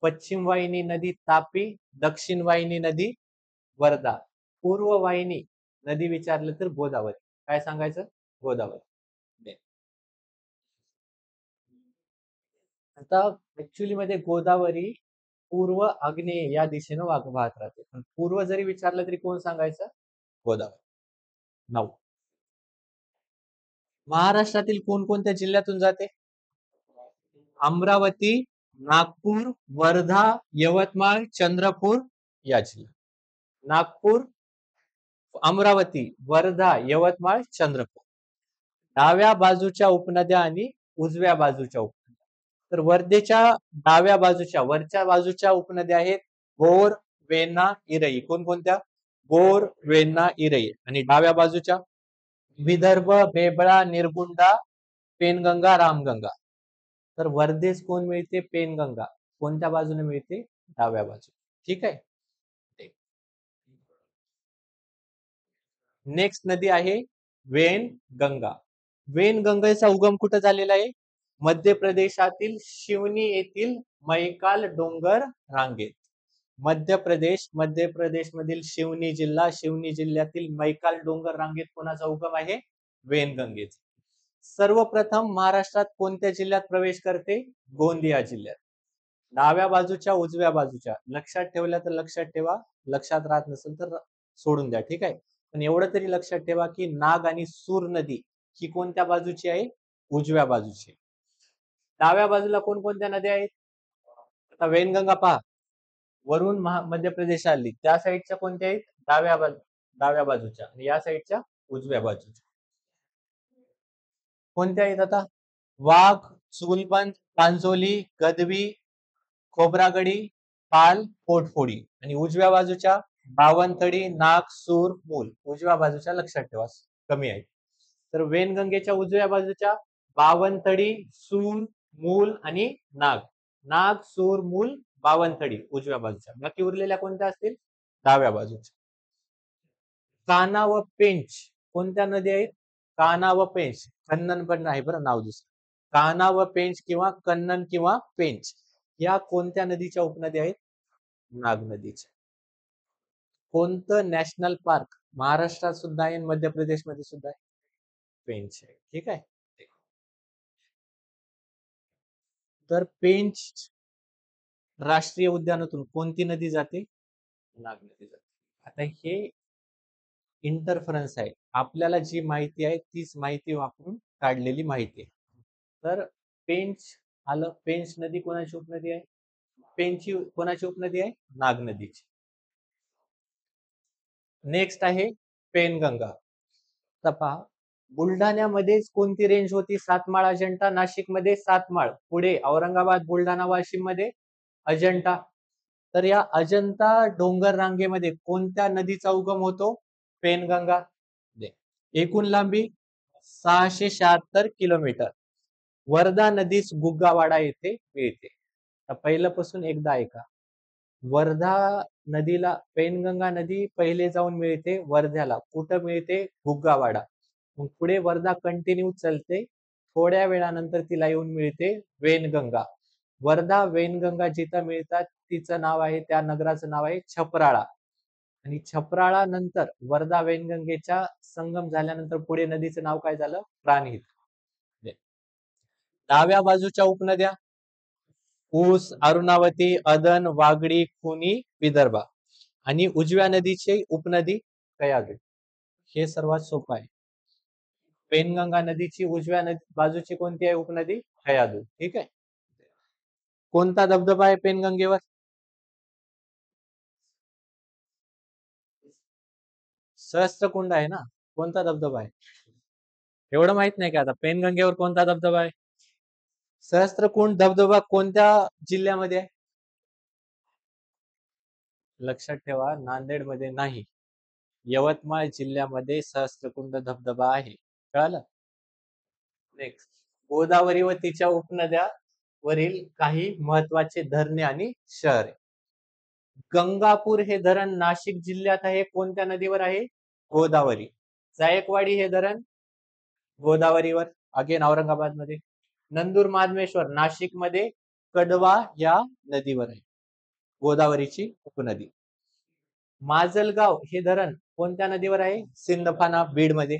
पश्चिम वाहिनी नदी तापी, दक्षिण वाहिनी नदी वर्धा, पूर्व वाहिनी नदी विचारलं तर गोदावरी. काय सांगायचं? गोदावरी. आता ऍक्च्युली मध्ये गोदावरी पूर्व आग्नेय या दिशेनं वाहत राहते. पण पूर्व जरी विचारलं तरी कोण सांगायचं? गोदावरी. 9. महाराष्ट्रातील कोणकोणत्या जिल्ह्यातून जाते? अमरावती, नागपूर, वर्धा, यवतमाळ, चंद्रपूर या जिल्ह्यात. नागपूर, अमरावती, वर्धा, यवतमाळ, चंद्रपूर. डाव्या बाजूच्या उपनद्या आणि उजव्या बाजूच्या उपनद्या. तर वर्धेच्या डाव्या बाजूच्या वरच्या बाजूच्या उपनद्या आहेत बोर, वेण्णा, इरई. कोणकोणत्या? बोर, वेण्णा, इरई. आणि डाव्या बाजूच्या विदर्भ, बेबळा, निर्गुंडा, पेनगंगा, रामगंगा. तर वर्धेस कोण मिळते? पेनगंगा. कोणत्या बाजूने मिळते? डाव्या बाजू. ठीक आहे. नेक्स्ट नदी आहे वेनगंगा. वेनगंगेचा उगम कुठे झालेला आहे? मध्य प्रदेशातील शिवनी येथील मैकाल डोंगर रांगेत. मध्य प्रदेश मधील शिवनी जिल्हा, शिवनी जिल्ह्यातील मैकाल डोंगर रांगेत कोणाचा उगम आहे? वेनगंगेचा. सर्वप्रथम महाराष्ट्रात कोणत्या जिल्ह्यात प्रवेश करते? गोंदिया जिल्ह्यात. डाव्या बाजूच्या, उजव्या बाजूच्या. लक्षात ठेवल्या तर लक्षात ठेवा, लक्षात राहत नसेल तर सोडून द्या. ठीक आहे. पण एवढं तरी लक्षात ठेवा की नाग आणि सूर नदी ही कोणत्या बाजूची आहे? उजव्या बाजूची. डाव्या बाजूला कोणकोणत्या नद्या आहेत? आता वेनगंगा पहा, वरून मध्य प्रदेश आली, त्या साईडच्या कोणत्या आहेत? डाव्या बाजूच्या. आणि या साईडच्या उजव्या बाजूच्या कोणत्या आहेत? आता वाघ, चुलबंद, पांचोली, गदवी, खोब्रागडी, पाल, पोटफोडी. आणि उजव्या बाजूच्या बावनथडी, नाग, सूर, मूल. उजव्या बाजूच्या लक्षात ठेवा कमी आहे. तर वेनगंगेच्या उजव्या बाजूच्या बावनथडी, सूर, मूल आणि नाग. नाग, सूर, मूल, बावनथडी उजव्या बाजूच्या. बाकी उरलेल्या कोणत्या असतील? डाव्या बाजूच्या. काना व पेंच कोणत्या नदी आहेत? काना व पेंच. कन्नन पण आहे बरं नाव दुसरं. काना व पेंच किंवा कन्नन किंवा पेंच या कोणत्या नदीच्या उपनद्या आहेत? नाग नदीच्या. कोणतं नॅशनल पार्क महाराष्ट्रात सुद्धा आहे, मध्य प्रदेशमध्ये सुद्धा आहे? पेंच आहे. ठीक आहे. तर पेंच राष्ट्रीय उद्यानातून कोणती नदी जाते? नाग नदी जाते. आता हे इंटरफरन्स आहे. आपल्याला जी माहिती आहे तीच माहिती वापरून काढलेली माहिती आहे. तर पेंच आलं. पेंच नदी कोणाची उपनदी आहे? पेंची कोणाची उपनदी आहे? नाग नदीची. नेक्स्ट आहे पेनगंगा. आता पहा, बुलढाण्यामध्येच कोणती रेंज होती? सातमाळ अजंठा. नाशिकमध्ये सातमाळ. पुढे औरंगाबाद, बुलढाणा, वाशिम मध्ये अजंठा. तर या अजंता डोंगर रांगेमध्ये कोणत्या नदीचा उगम होतो? पेनगंगा. एकूण लांबी 676 किलोमीटर. वर्धा नदीस गुग्गावाडा येथे मिळते. पहिलं पासून एकदा ऐका. वर्धा नदीला पेनगंगा नदी पहिले जाऊन मिळते वर्ध्याला. कुठं मिळते? गुग्गावाडा. मग पुढे वर्धा कंटिन्यू चलते. थोड्या वेळानंतर तिला येऊन मिळते वेनगंगा. वर्धा वेनगंगा जिथं मिळतात तिचं नाव आहे, त्या नगराचं नाव आहे छपराळा. आणि छपराळा नंतर वर्धा वेनगंगेच्या संगम झाल्यानंतर पुढे नदीचं नाव काय झालं? प्राणहिता. डाव्या बाजूच्या उपनद्या ऊस, अरुणावती, अदन, वागडी, खुनी, विदर्भा. आणि उजव्या नदीची उपनदी कयाधू. हे सर्वात सोपं आहे. पेनगंगा नदीची उजव्या बाजूची कोणती आहे उपनदी? कयाधू. ठीक आहे. कोणता धबधबा आहे पेनगंगेवर? सहस्त्रकुंड आहे ना. कोणता धबधबा आहे? एवढं माहित नाही का? आता पेनगंगेवर कोणता धबधबा आहे? सहस्त्रकुंड धबधबा कोणत्या जिल्ह्यामध्ये आहे? लक्षात ठेवा, नांदेड मध्ये नाही, यवतमाळ जिल्ह्यामध्ये सहस्त्रकुंड धबधबा आहे. कळालं? नेक्स्ट, गोदावरी व तिच्या उपनद्या वरील काही महत्वाचे धरणे आणि शहरे. गंगापूर हे धरण नाशिक जिल्ह्यात आहे. कोणत्या नदीवर आहे? गोदावरी. जायकवाडी हे धरण गोदावरीवर, अगेन औरंगाबाद मध्ये. नंदूर माधमेश्वर नाशिक मध्ये कडवा या नदीवर आहे, गोदावरीची उपनदी. माजलगाव हे धरण कोणत्या नदीवर आहे? सिंदफाना, बीड मध्ये.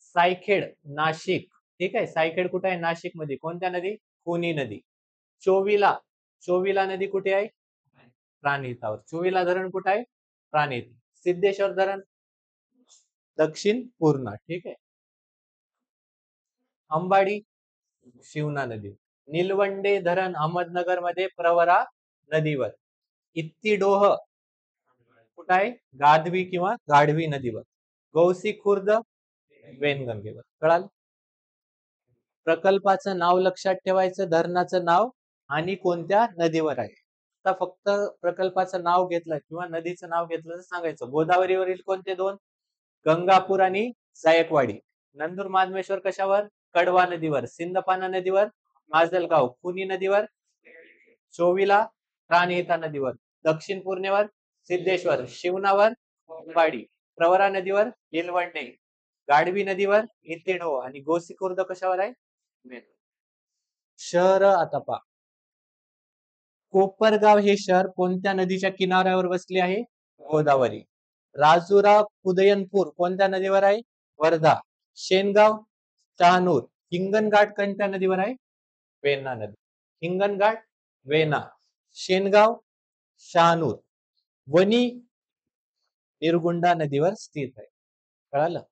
सायखेड नाशिक, ठीक आहे, सायखेड कुठे आहे? नाशिक मध्ये. कोणत्या नदी? खुनी नदी. चोविला, चोविला नदी कुठे आहे? प्राणहितावर. चोविला धरण कुठे आहे? प्राणहित. सिद्धेश्वर धरण दक्षिण पूर्णा. ठीक आहे. अंबाडी शिवना नदी. निलवंडे धरण अहमदनगर मध्ये प्रवरा नदीवर. इत्तीडोह कुठे आहे? गाढवी किंवा गाढवी नदीवर. गौसी खुर्द वेनगंगेवर. कळाल? प्रकल्पाचं नाव लक्षात ठेवायचं, धरणाचं नाव आणि कोणत्या नदीवर आहे. आता फक्त प्रकल्पाचं नाव घेतलं किंवा नदीचं नाव घेतलं तर सांगायचं. गोदावरीवरील कोणते दोन? गंगापूर आणि जायकवाडी. नंदूर माधमेश्वर कशावर? कडवा नदीवर. सिंदफाना नदीवर माजलगाव. खुनी नदीवर चोविला. प्राणहिता नदीवर. दक्षिण पूर्णेवर सिद्धेश्वर. शिवनावर अंबाडी. प्रवरा नदीवर निलवंडे. गाढवी नदीवर इत्तेडो. आणि गोसी खुर्द कशावर आहे? शहर आता पहा. कोपरगाव हे शहर कोणत्या नदीच्या किनाऱ्यावर वसले आहे? गोदावरी. राजुरा उदयनपूर कोणत्या नदीवर आहे? वर्धा. शेनगाव शहानूर. हिंगणघाट कोणत्या नदीवर आहे? वेना नदी. हिंगणघाट वेना. शेनगाव शहानूर. वणी निरगुंडा नदीवर स्थित आहे. कळालं?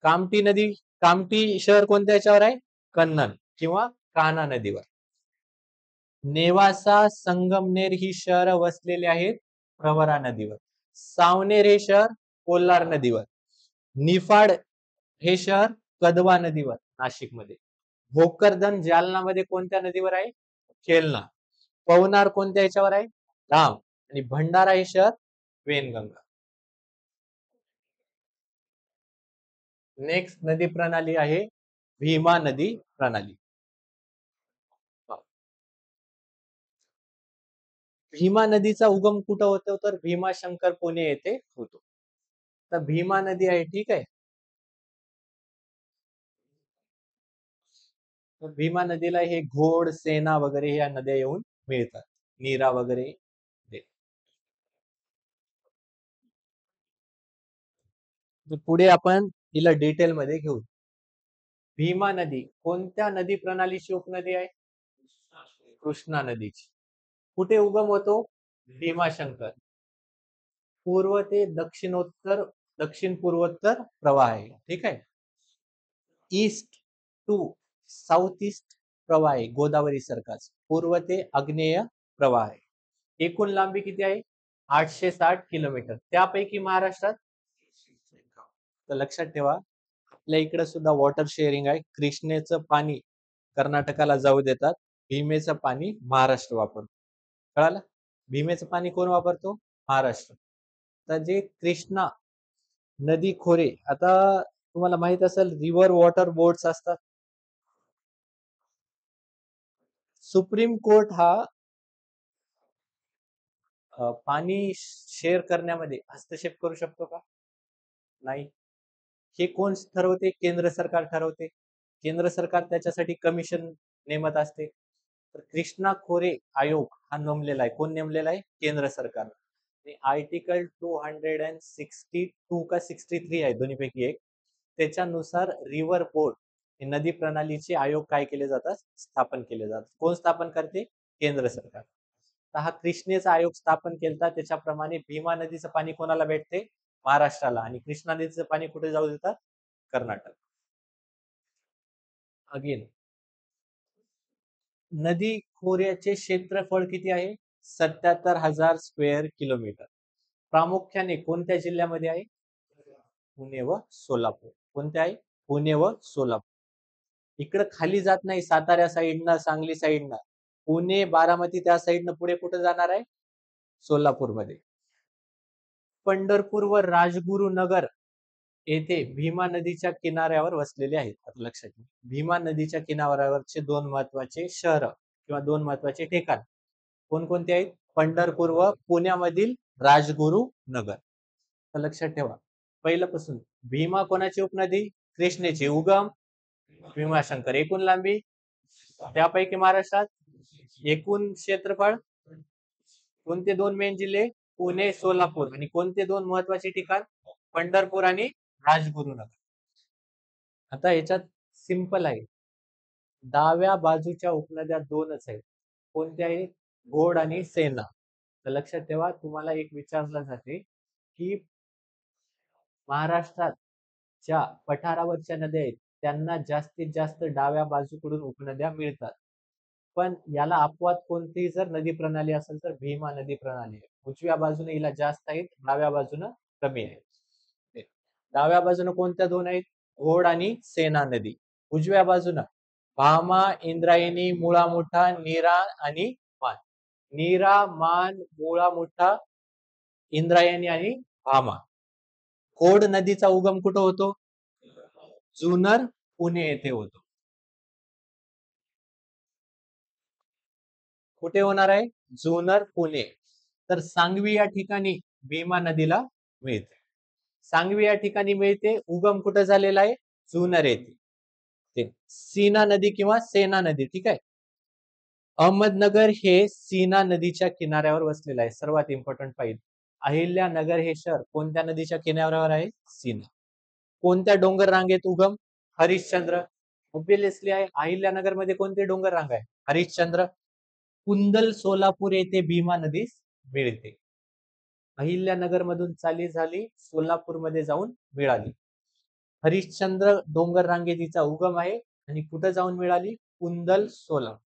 कामठी नदी, कामठी शहर कोणत्या याच्यावर आहे? कन्नन किंवा कान्हा नदीवर. नेवासा, संगमनेर ही शहर वसलेली आहेत प्रवरा नदीवर. सावनेर हे शहर कोल्हार नदीवर. निफाड हे शहर कदवा नदीवर नाशिक मध्ये. भोकरदन जालना मध्ये कोणत्या नदीवर आहे? खेलना. पवनार कोणत्या याच्यावर आहे? धाम. आणि भंडारा हे शहर वेनगंगा. नेक्स्ट नदी प्रणाली आहे भीमा नदी प्रणाली. भीमा नदीचा उगम कुठं होतो? तर भीमाशंकर पुणे येथे होतो. तर भीमा नदी आहे, ठीक आहे. तर भीमा नदीला हे घोड, सेना वगैरे या नद्या येऊन मिळतात. नीरा वगैरे. पुढे आपण हिला डिटेल मध्ये घेऊ. भीमा नदी कोणत्या नदी प्रणालीची उपनदी आहे? कृष्णा नदीची. कुठे उगम होतो? भीमाशंकर. पूर्व ते दक्षिणोत्तर, दक्षिण पूर्वोत्तर प्रवाह आहे, ठीक आहे. ईस्ट टू साऊथ ईस्ट प्रवाह आहे गोदावरी सारखाच. पूर्व ते आग्नेय प्रवाह आहे. एकूण लांबी किती आहे? 860 किलोमीटर. त्यापैकी महाराष्ट्रात तर लक्षात ठेवा, आपल्या इकडे सुद्धा वॉटर शेअरिंग आहे. कृष्णेचं पाणी कर्नाटकाला जाऊ देतात, भीमेचं पाणी महाराष्ट्र वापरतो. कळालं? भीमेचं पाणी कोण वापरतो? महाराष्ट्र. तर जे कृष्णा नदी खोरे, आता तुम्हाला माहित असेल रिव्हर वॉटर बोर्ड्स असतात. सुप्रीम कोर्ट हा पाणी शेअर करण्यामध्ये हस्तक्षेप करू शकतो का? नाही. हे कोण ठरवते? केंद्र सरकार ठरवते. केंद्र सरकार त्याच्यासाठी कमिशन नेमत असते. तर कृष्णा खोरे आयोग हा नेमलेला आहे. कोण नेमलेला आहे? केंद्र सरकार. आर्टिकल 262 का 63 आहे, दोन्हीपैकी एक. त्याच्यानुसार रिव्हर बोर्ड हे नदी प्रणालीचे आयोग काय केले जातात? स्थापन केले जातात. कोण स्थापन करते? केंद्र सरकार. तर हा कृष्णेचा आयोग स्थापन केलता, त्याच्याप्रमाणे भीमा नदीचं पाणी कोणाला भेटते? महाराष्ट्राला. आणि कृष्णा नदीचं पाणी कुठे जाऊ देतात? कर्नाटक. अगेन, नदी खोऱ्याचे क्षेत्रफळ किती आहे? 77,000 स्क्वेअर किलोमीटर. प्रामुख्याने कोणत्या जिल्ह्यामध्ये आहे? पुणे व सोलापूर. कोणते आहे? पुणे व सोलापूर. इकडे खाली जात नाही, सातारा साईडनं, सांगली साईडनं. पुणे, बारामती त्या साईडनं पुढे कुठे जाणार आहे? सोलापूरमध्ये. पंढरपूर व राजगुरुनगर येथे भीमा नदीच्या किनाऱ्यावर वसलेले आहेत. आता लक्षात घ्या, भीमा नदीच्या किनाऱ्यावरचे दोन महत्वाचे शहर किंवा दोन महत्वाचे ठिकाण कोणकोणते आहेत? पंढरपूर व पुण्यामधील राजगुरु नगर. तर लक्षात ठेवा, पहिल्यापासून भीमा कोणाची उपनदी? कृष्णेची. उगम भीमाशंकर. एकूण लांबी त्यापैकी महाराष्ट्रात. एकूण क्षेत्रफळ. कोणते दोन मेन जिल्हे? पुणे, सोलापूर. आणि कोणते दोन महत्वाचे ठिकाण? पंढरपूर आणि राजगुरुनगर. आता याच्यात सिंपल आहे, डाव्या बाजूच्या उपनद्या दोनच आहेत. कोणत्या आहेत? घोड आणि सेना. तर लक्षात ठेवा, तुम्हाला एक विचारलं जाते की महाराष्ट्रात ज्या पठारावरच्या नद्या आहेत त्यांना जास्तीत जास्त डाव्या बाजूकडून उपनद्या मिळतात. पण याला अपवाद कोणती जर नदी प्रणाली असेल तर भीमा नदी प्रणाली आहे. उजव्या बाजूने हिला जास्त आहेत, डाव्या बाजूने कमी आहेत. डाव्या बाजूने कोणत्या दोन आहेत? घोड आणि सेना नदी. उजव्या बाजूने भामा, इंद्रायणी, मुळा मुठा, नीरा आणि मान. नीरा, मान, मुळा मुठा, इंद्रायणी आणि भामा. घोड नदीचा उगम कुठं होतो? जुन्नर, पुणे येथे होतो. कुठे होणार आहे? जुन्नर, पुणे. तर सांगवी या ठिकाणी भीमा नदीला मिळते. सांगवी या ठिकाणी मिळते. उगम कुठे झालेला आहे? जुन्नर येथे. सीना नदी किंवा सेना नदी, ठीक आहे. अहमदनगर हे सीना नदीच्या किनाऱ्यावर वसलेलं आहे. सर्वात इम्पॉर्टंट पाहिजे, अहिल्यानगर हे शहर कोणत्या नदीच्या किनाऱ्यावर आहे? सीना. कोणत्या डोंगर रांगेत उगम? हरिश्चंद्र. ऑब्विसली आहे. अहिल्यानगर मध्ये कोणते डोंगर रांग आहे? हरिश्चंद्र. कुंदल, सोलापूर येथे भीमा नदीस मिळते. अहिल्यानगर मधून चाली झाली, सोलापूर मध्ये जाऊन मिळाली. हरिश्चंद्र डोंगर रांगेत तिचा उगम आहे आणि कुठं जाऊन मिळाली? कुंदल, सोलापूर.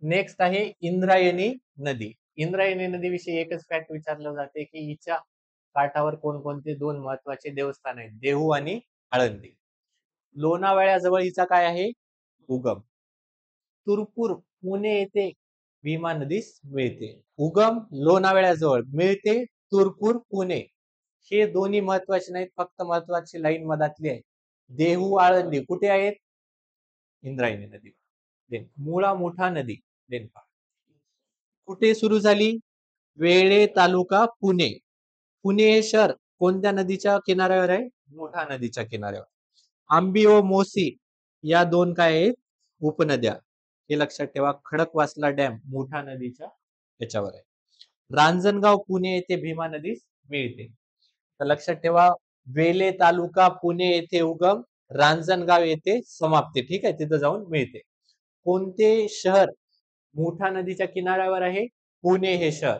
नेक्स्ट आहे इंद्रायणी नदी. इंद्रायणी नदीविषयी एकच फॅक्ट विचारलं जाते की हिच्या काठावर कोणकोणते दोन महत्वाचे देवस्थान आहेत? देहू आणि आळंदी. लोणावळ्याजवळ हिचा काय आहे? उगम. तुरपूर, पुणे येथे भीमा नदीस मिळते. उगम लोणावळ्याजवळ, मिळते तुरपूर, पुणे. हे दोन्ही महत्वाचे नाहीत, फक्त महत्वाची लाईन मधातली आहे. देहू, आळंदी कुठे आहेत? इंद्रायणी नदी. मुळा मुठा नदी कुठे सुरू झाली? वेळे तालुका, पुणे. पुणे हे शहर कोणत्या नदीच्या किनाऱ्यावर आहे? मुठा नदीच्या किनाऱ्यावर. आंबी व मोसी या दोन काय आहेत? उपनद्या. हे लक्षात ठेवा. खडकवासला डॅम मुठा नदीच्या याच्यावर आहे. रांजणगाव, पुणे येथे भीमा नदीस मिळते. तर लक्षात ठेवा, वेले तालुका, पुणे येथे उगम, रांजणगाव येथे समाप्ती. ठीक आहे, तिथं जाऊन मिळते. कोणते शहर मुठा नदीच्या किनाऱ्यावर आहे? पुणे हे शहर.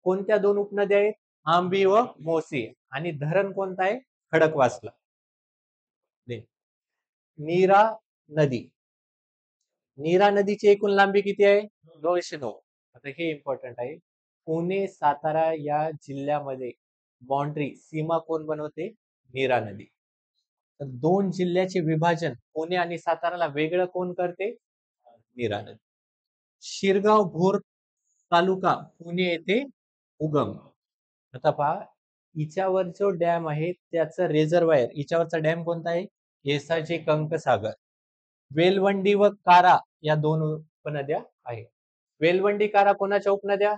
कोणत्या दोन उपनद्या आहेत? आंबी व मोसी. आणि धरण कोणतं आहे? खडकवासला. नीरा नदी. नीरा नदीची एकूण लांबी किती आहे? 209. आता हे इम्पॉर्टंट आहे. पुणे, सातारा या जिल्ह्यामध्ये बाउंड्री सीमा कोण बनवते? नीरा नदी. तर दोन जिल्ह्याचे विभाजन पुणे आणि साताराला वेगळं कोण करते? नीरा नदी. शिरगाव भोर तालुका पुणे येथे उगम. आता पहा, हिच्यावर जो डॅम आहे त्याचं रिझर्वायर, हिच्यावरचा डॅम कोणता आहे? येसाची कंकसागर. वेलवंडी व कारा या दोन उपनद्या आहेत. वेलवंडी कारा कोणाच्या उपनद्या?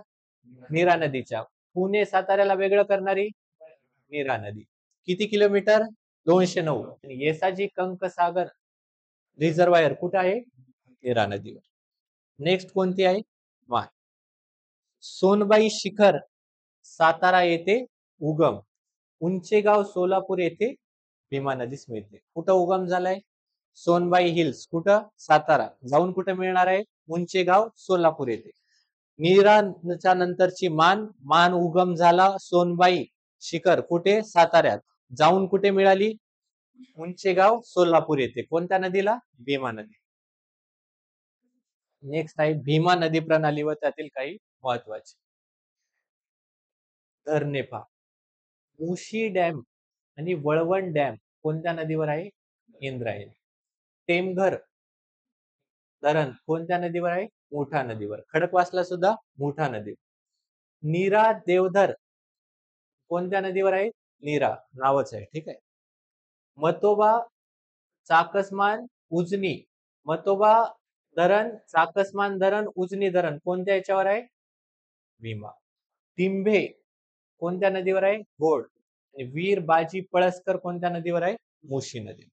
नीरा नदीच्या. पुणे साताऱ्याला वेगळं करणारी नीरा नदी. किती किलोमीटर? 209. आणि येसाची कंकसागर रिझर्वायर कुठे आहे? नीरा नदीवर. नेक्स्ट कोणती आहे? वा. सोनबाई शिखर सातारा येथे उगम. उंचेगाव सोलापूर येथे भीमा नदीस मिळते. कुठं उगम झालाय? सोनबाई हिल्स कुठं? सातारा. जाऊन कुठे मिळणार आहे? उंचेगाव सोलापूर येथे. नीराच्या नंतरची मान उगम झाला सोनबाई शिखर कुठे? साताऱ्यात. जाऊन कुठे मिळाली? उंचेगाव सोलापूर येथे. कोणत्या नदीला? भीमा नदी. नेक्स्ट आहे भीमा नदी प्रणाली व त्यातील काही महत्वाचे धरणे पहा. मुशी डॅम आणि वळवण डॅम कोणत्या नदीवर आहे? इंद्रायणी. टेमघर धरण कोणत्या नदीवर आहे? मुठा नदीवर. खडकवासला सुद्धा मुठा नदी. नीरा देवधर कोणत्या नदीवर आहे? नीरा नावच आहे, ठीक आहे. मतोबा चाकसमान उजनी. मतोबा धरण, चाकसमान धरण, उजनी धरण कोणत्या याच्यावर आहे? भीमा. तिंभे कोणत्या नदीवर आहे? घोड. आणि वीर बाजी पळसकर कोणत्या नदीवर आहे? मुशी नदी.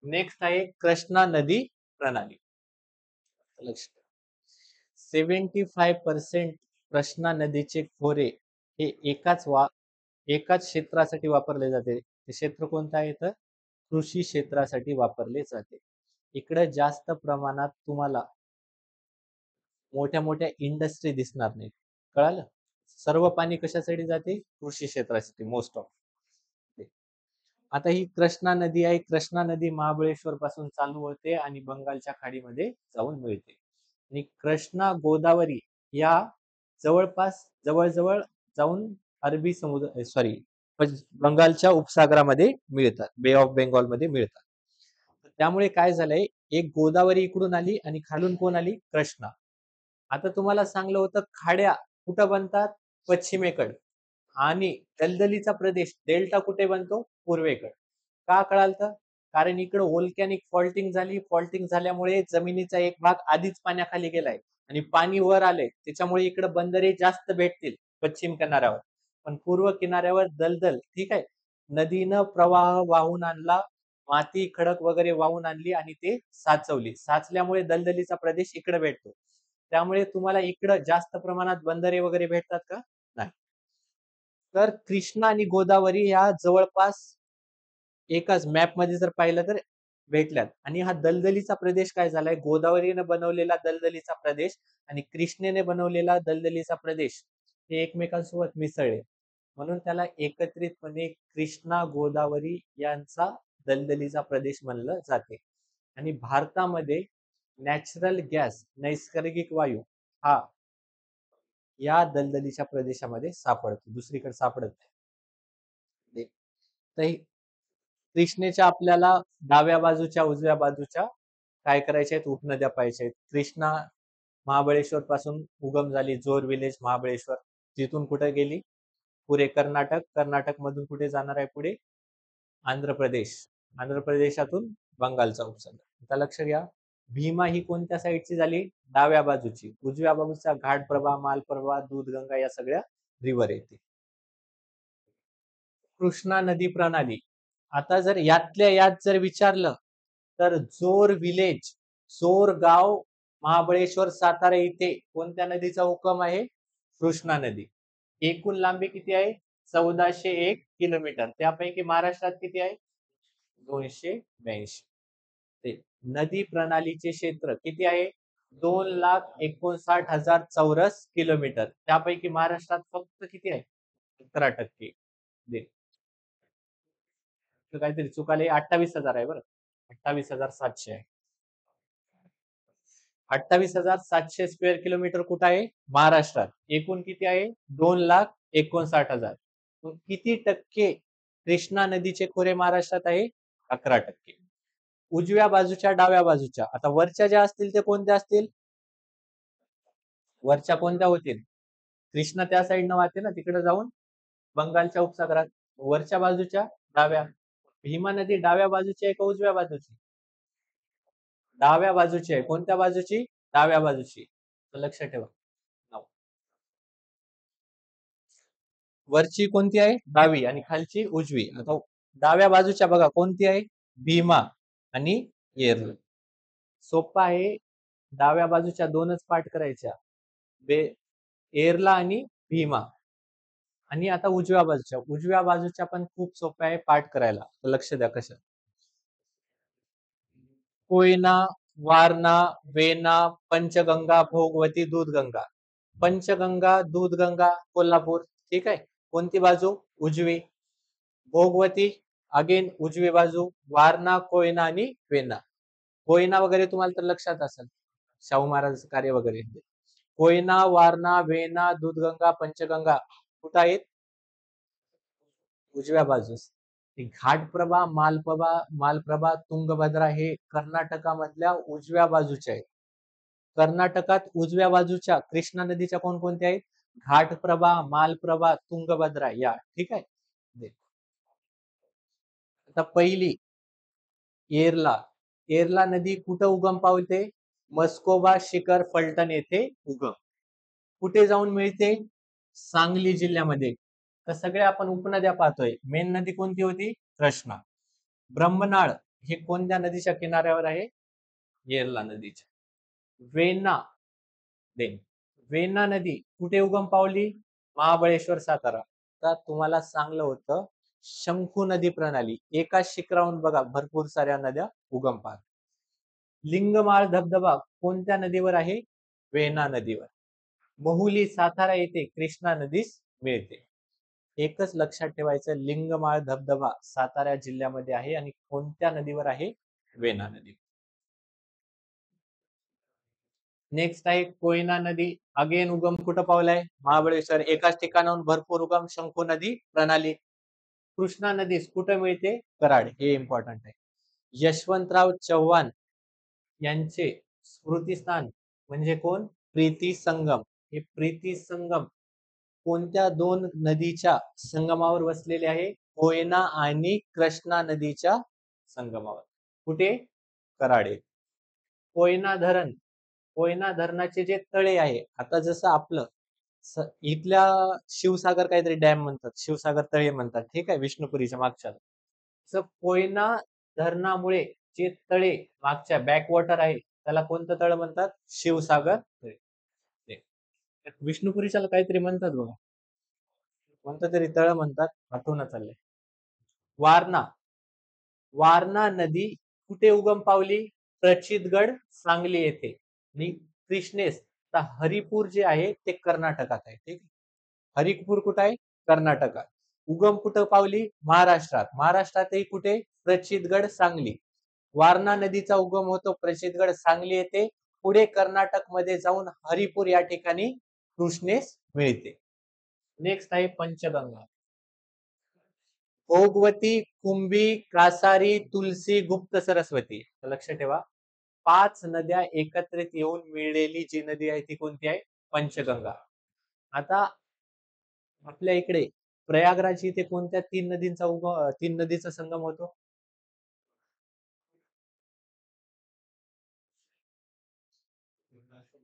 नेक्स्ट आहे कृष्णा नदी प्रणाली. 75% कृष्णा नदीचे खोरे हे एकाच क्षेत्रासाठी वापरले जाते. ते क्षेत्र कोणतं आहे? तर कृषी क्षेत्रासाठी वापरले जाते. इकडे जास्त प्रमाणात तुम्हाला मोठ्या मोठ्या इंडस्ट्री दिसणार नाही. कळालं? सर्व पाणी कशासाठी जाते? कृषी क्षेत्रासाठी मोस्ट ऑफ. आता ही कृष्णा नदी आहे. कृष्णा नदी महाबळेश्वर पासून चालू होते आणि बंगालच्या खाडीमध्ये जाऊन मिळते. आणि कृष्णा गोदावरी या जवळपास जवळजवळ जाऊन अरबी समुद्र बंगालच्या उपसागरामध्ये मिळतात. बे ऑफ बेंगॉल मध्ये मिळतात. त्यामुळे काय झालंय, एक गोदावरी इकडून आली आणि खालून कोण आली? कृष्णा. आता तुम्हाला सांगलं होतं खाड्या कुठं बनतात? पश्चिमेकडे. आणि दलदलीचा प्रदेश डेल्टा कुठे बनतो? पूर्वेकडे. का कळालं? कारण इकडे व्होल्कॅनिक फॉल्टिंग झाली. फॉल्टिंग झाल्यामुळे जमिनीचा एक भाग आधीच पाण्याखाली गेलाय आणि पाणी वर आलंय. त्याच्यामुळे इकडे बंदरे जास्त भेटतील पश्चिम किनाऱ्यावर. पण पूर्व किनाऱ्यावर दलदल, ठीक आहे. नदीनं प्रवाह वाहून आणला, माती खडक वगैरे वाहून आणली आणि ते साचवली. साचल्यामुळे दलदलीचा प्रदेश इकडे भेटतो. त्यामुळे तुम्हाला इकडं जास्त प्रमाणात बंदरे वगैरे भेटतात का? नाही. तर कृष्णा आणि गोदावरी या जवळपास एकाच मॅप मध्ये जर पाहिलं तर भेटल्यात. आणि हा दलदलीचा प्रदेश काय झालाय? गोदावरीने बनवलेला दलदलीचा प्रदेश आणि कृष्णेने बनवलेला दलदलीचा प्रदेश हे एकमेकांसोबत मिसळले, म्हणून त्याला एकत्रितपणे कृष्णा गोदावरी यांचा दलदलीचा प्रदेश म्हणलं जाते. आणि भारतामध्ये नॅचरल गॅस, नैसर्गिक वायू हा या दलदलीच्या प्रदेशामध्ये सापडतो, दुसरीकडे सापडत नाही. तर कृष्णेच्या आपल्याला डाव्या बाजूच्या उजव्या बाजूच्या काय करायचे आहेत? उपनद्या पाहिजे आहेत. कृष्णा महाबळेश्वर पासून उगम झाली, जोर विलेज महाबळेश्वर. तिथून कुठे गेली? पुढे कर्नाटक. कर्नाटक मधून कुठे जाणार आहे? पुढे आंध्र प्रदेश. आंध्र प्रदेशातून बंगालचा उपसागर. आता लक्ष घ्या, भीमा ही कोणत्या साईडची झाली? डाव्या बाजूची. उजव्या बाजूचा घाट प्रवाह, माल प्रवाह, दूधगंगा या सगळ्या रिव्हर येते. कृष्णा नदी प्रणाली. आता जर यातल्या यात जर विचारलं तर जोर विलेज, जोर गाव, महाबळेश्वर, सातारा इथे कोणत्या नदीचा उगम आहे? कृष्णा नदी. एकूण लांबी किती आहे? 1401 किलोमीटर. त्यापैकी महाराष्ट्रात किती आहे? 282. ते नदी प्रणालीचे क्षेत्र किती आहे? 2,59,000 चौरस किलोमीटर. त्यापैकी महाराष्ट्रात फक्त किती आहे? 11%. काहीतरी चुकाले, 28,000 आहे बरं. 28,700 आहे. 28,700 स्क्वेअर किलोमीटर कुठं आहे? महाराष्ट्रात. एकूण किती आहे? 2,59,000. मग किती टक्के कृष्णा नदीचे खोरे महाराष्ट्रात आहे? 11%. उजव्या बाजूच्या, डाव्या बाजूच्या, आता वरच्या ज्या असतील ते कोणत्या असतील? वरच्या कोणत्या होतील? कृष्णा त्या साईडनं वाहते ना, तिकडे जाऊन बंगालच्या उपसागरात. वरच्या बाजूच्या डाव्या. भीमा नदी डाव्या बाजूची आहे का उजव्या बाजूची? डाव्या बाजूची आहे. कोणत्या बाजूची? डाव्या बाजूची. तर लक्षात ठेवा. वरची कोणती आहे? डावी आणि खालची उजवी. आता डाव्या बाजूच्या बघा कोणती आहे? भीमा आणि येरला. सोपा आहे. डाव्या बाजूच्या दोनच पाठ करायच्या, येरला आणि भीमा. आणि आता उजव्या बाजूच्या पण खूप सोप्या आहे पाठ करायला. तर लक्ष द्या कसं. कोयना, वारणा, वेना, पंचगंगा, भोगवती, दूधगंगा. पंचगंगा, दूधगंगा, कोल्हापूर. ठीक आहे. कोणती बाजू? उजवी. भोगवती अगेन उजवी बाजू. वारणा, कोयना आणि वेना. कोयना वगैरे तुम्हाला तर लक्षात असेल, शाहू महाराज कार्य वगैरे. कोयना, वारणा, वेना, दूधगंगा, पंचगंगा कुठं आहेत? उजव्या बाजूस. घाटप्रभा, मालप्रभा, तुंगभद्रा हे कर्नाटकामधल्या उजव्या बाजूच्या आहेत. कर्नाटकात उजव्या बाजूच्या कृष्णा नदीच्या कोणकोणत्या आहेत? घाटप्रभा, मालप्रभा, तुंगभद्रा या. ठीक आहे. आता पहिली येरला. येरला नदी कुठं उगम पावते? मस्कोबा शिखर फलटण येथे उगम. कुठे जाऊन मिळते? सांगली जिल्ह्यामध्ये. तर सगळे आपण उपनद्या पाहतोय. मेन नदी कोणती होती? कृष्णा. ब्रह्मनाळ हे कोणत्या नदीच्या किनाऱ्यावर आहे? येरला नदीच्या. वेना वेना नदी कुठे उगम पावली? महाबळेश्वर, सातारा. तर तुम्हाला सांगलं होतं शंकू नदी प्रणाली. एका शिखरावरून बघा भरपूर साऱ्या नद्या उगम पाहतात. लिंगमाळ धबधबा कोणत्या नदीवर आहे? वेना नदीवर. बहुली सातारा येथे कृष्णा नदीस मिळते. एकच लक्षात ठेवायचं, लिंगमाळ धबधबा सातारा जिल्ह्यामध्ये आहे आणि कोणत्या नदीवर आहे? वेना नदी. नेक्स्ट आहे कोयना नदी. अगेन उगम कुठं पावलाय? महाबळेश्वर. एकाच ठिकाणाहून भरपूर उगम शंकू नदी प्रणाली. कृष्णा नदीस कुठं मिळते? कराड. हे इम्पॉर्टंट आहे. यशवंतराव चव्हाण यांचे स्मृतीस्थान म्हणजे कोण? प्रीती संगम. हे प्रीती संगम कोणत्या दोन नदीच्या संगमावर वसलेले आहे? कोयना आणि कृष्णा नदीच्या संगमावर. कुठे? कराडे. कोयना धरण. कोयना धरणाचे जे तळे आहे, आता जसं आपलं इथल्या शिवसागर काहीतरी डॅम म्हणतात, शिवसागर तळे म्हणतात. ठीक आहे. विष्णुपुरीच्या मागच्या. कोयना धरणामुळे जे तळे मागच्या बॅकवॉटर आहे त्याला कोणतं तळ म्हणतात? शिवसागर तळे. विष्णुपुरीच्या काहीतरी म्हणतात बघा, कोणतं तरी तळ म्हणतात, आठवण चाललंय. वारणा. वारणा नदी कुठे उगम पावली? प्रचितगड, सांगली येथे. आणि कृष्णेस हरिपूर जे आहे ते कर्नाटकात आहे. ठीक. हरिपूर कुठे आहे? कर्नाटकात. उगम कुठं पावली? महाराष्ट्रात. महाराष्ट्रातही कुठे? प्रचितगड, सांगली. वारणा नदीचा उगम होतो प्रचितगड, सांगली येथे. पुढे कर्नाटक मध्ये जाऊन हरिपूर या ठिकाणी कृष्णेस मिळते. नेक्स्ट आहे पंचगंगा. भोगवती, कुंभी, कासारी, तुलसी, गुप्त, सरस्वती. लक्ष ठेवा, 5 नद्या एकत्रित येऊन मिळलेली जी नदी आहे ती कोणती आहे? पंचगंगा. आता आपल्या इकडे प्रयागराज इथे कोणत्या 3 नदीचा संगम होतो?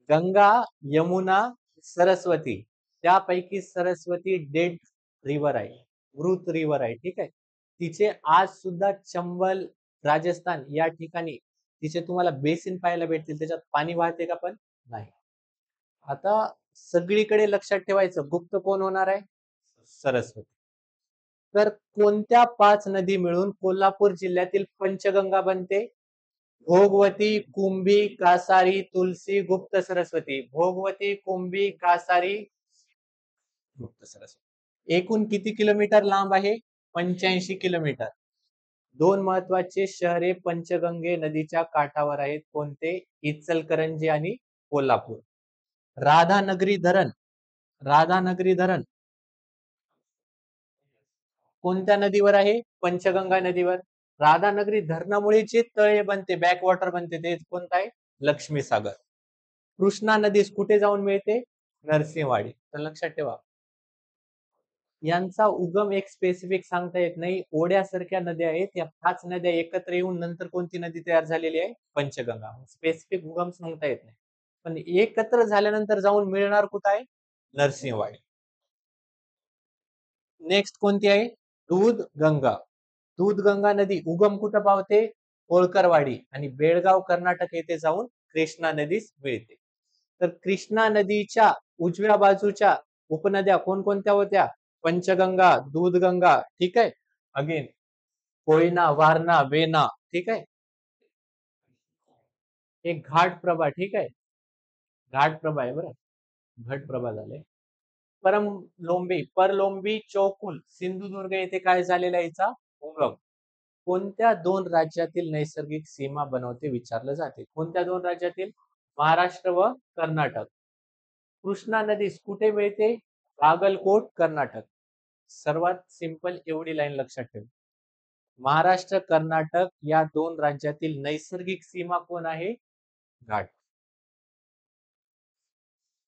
गंगा, यमुना, सरस्वती. त्यापैकी सरस्वती डेड रिव्हर आहे, मृत रिव्हर आहे. ठीक आहे. तिचे आज सुद्धा चंबल, राजस्थान या ठिकाणी तिचे तुम्हाला बेसिन पाहायला भेटतील. त्याच्यात पाणी वाहते का? पण नाही. आता सगळीकडे लक्षात ठेवायचं, गुप्त कोण होणार आहे? सरस्वती. तर कोणत्या 5 नदी मिळून कोल्हापूर जिल्ह्यातील पंचगंगा बनते? भोगवती, कुंभी, कासारी, तुलसी, गुप्त, सरस्वती. भोगवती, कुंभी, कासारी, गुप्त, सरस्वती. एकूण किती किलोमीटर लांब आहे? 85 किलोमीटर. दोन महत्वाचे शहरे पंचगंगे नदीच्या काठावर आहेत, कोणते? इचलकरंजी आणि कोल्हापूर. राधानगरी धरण, राधानगरी धरण कोणत्या नदीवर आहे? पंचगंगा नदीवर. राधानगरी धरणामुळे जे तळे बनते, बॅकवॉटर बनते, ते कोणतं आहे? लक्ष्मी सागर. कृष्णा नदीस कुठे जाऊन मिळते? नरसिंहवाडी. तर लक्षात ठेवा, यांचा उगम एक स्पेसिफिक सांगता येत नाही. ओढ्यासारख्या नद्या आहेत, या 5 नद्या एकत्र येऊन नंतर कोणती नदी तयार झालेली आहे? पंचगंगा. स्पेसिफिक उगम सांगता येत नाही, पण एकत्र झाल्यानंतर जाऊन मिळणार कुठं आहे? नरसिंहवाडी. नेक्स्ट कोणती आहे? दूधगंगा. दूधगंगा नदी उगम कुठं पावते? होळकरवाडी आणि बेळगाव कर्नाटक येथे जाऊन कृष्णा नदीस मिळते. तर कृष्णा नदीच्या उजव्या बाजूच्या उपनद्या कोणकोणत्या होत्या? पंचगंगा, दूधगंगा, ठीक आहे. अगेन कोयना, वारणा, वेना, ठीक आहे. एक घाटप्रभा, ठीक आहे. घाटप्रभा आहे बरं, घटप्रभा झाले. परलोंबी चौकुल सिंधुदुर्ग येथे काय झालेला याचा उगम? कोणत्या दोन राज्यातील नैसर्गिक सीमा बनवते विचारलं जाते? कोणत्या दोन राज्यातील? महाराष्ट्र व कर्नाटक. कृष्णा नदीस कुठे मिळते? बागलकोट, कर्नाटक. सर्वात सिंपल एवढी लाईन लक्षात ठेव. महाराष्ट्र कर्नाटक या दोन राज्यातील नैसर्गिक सीमा कोण आहे? घाट.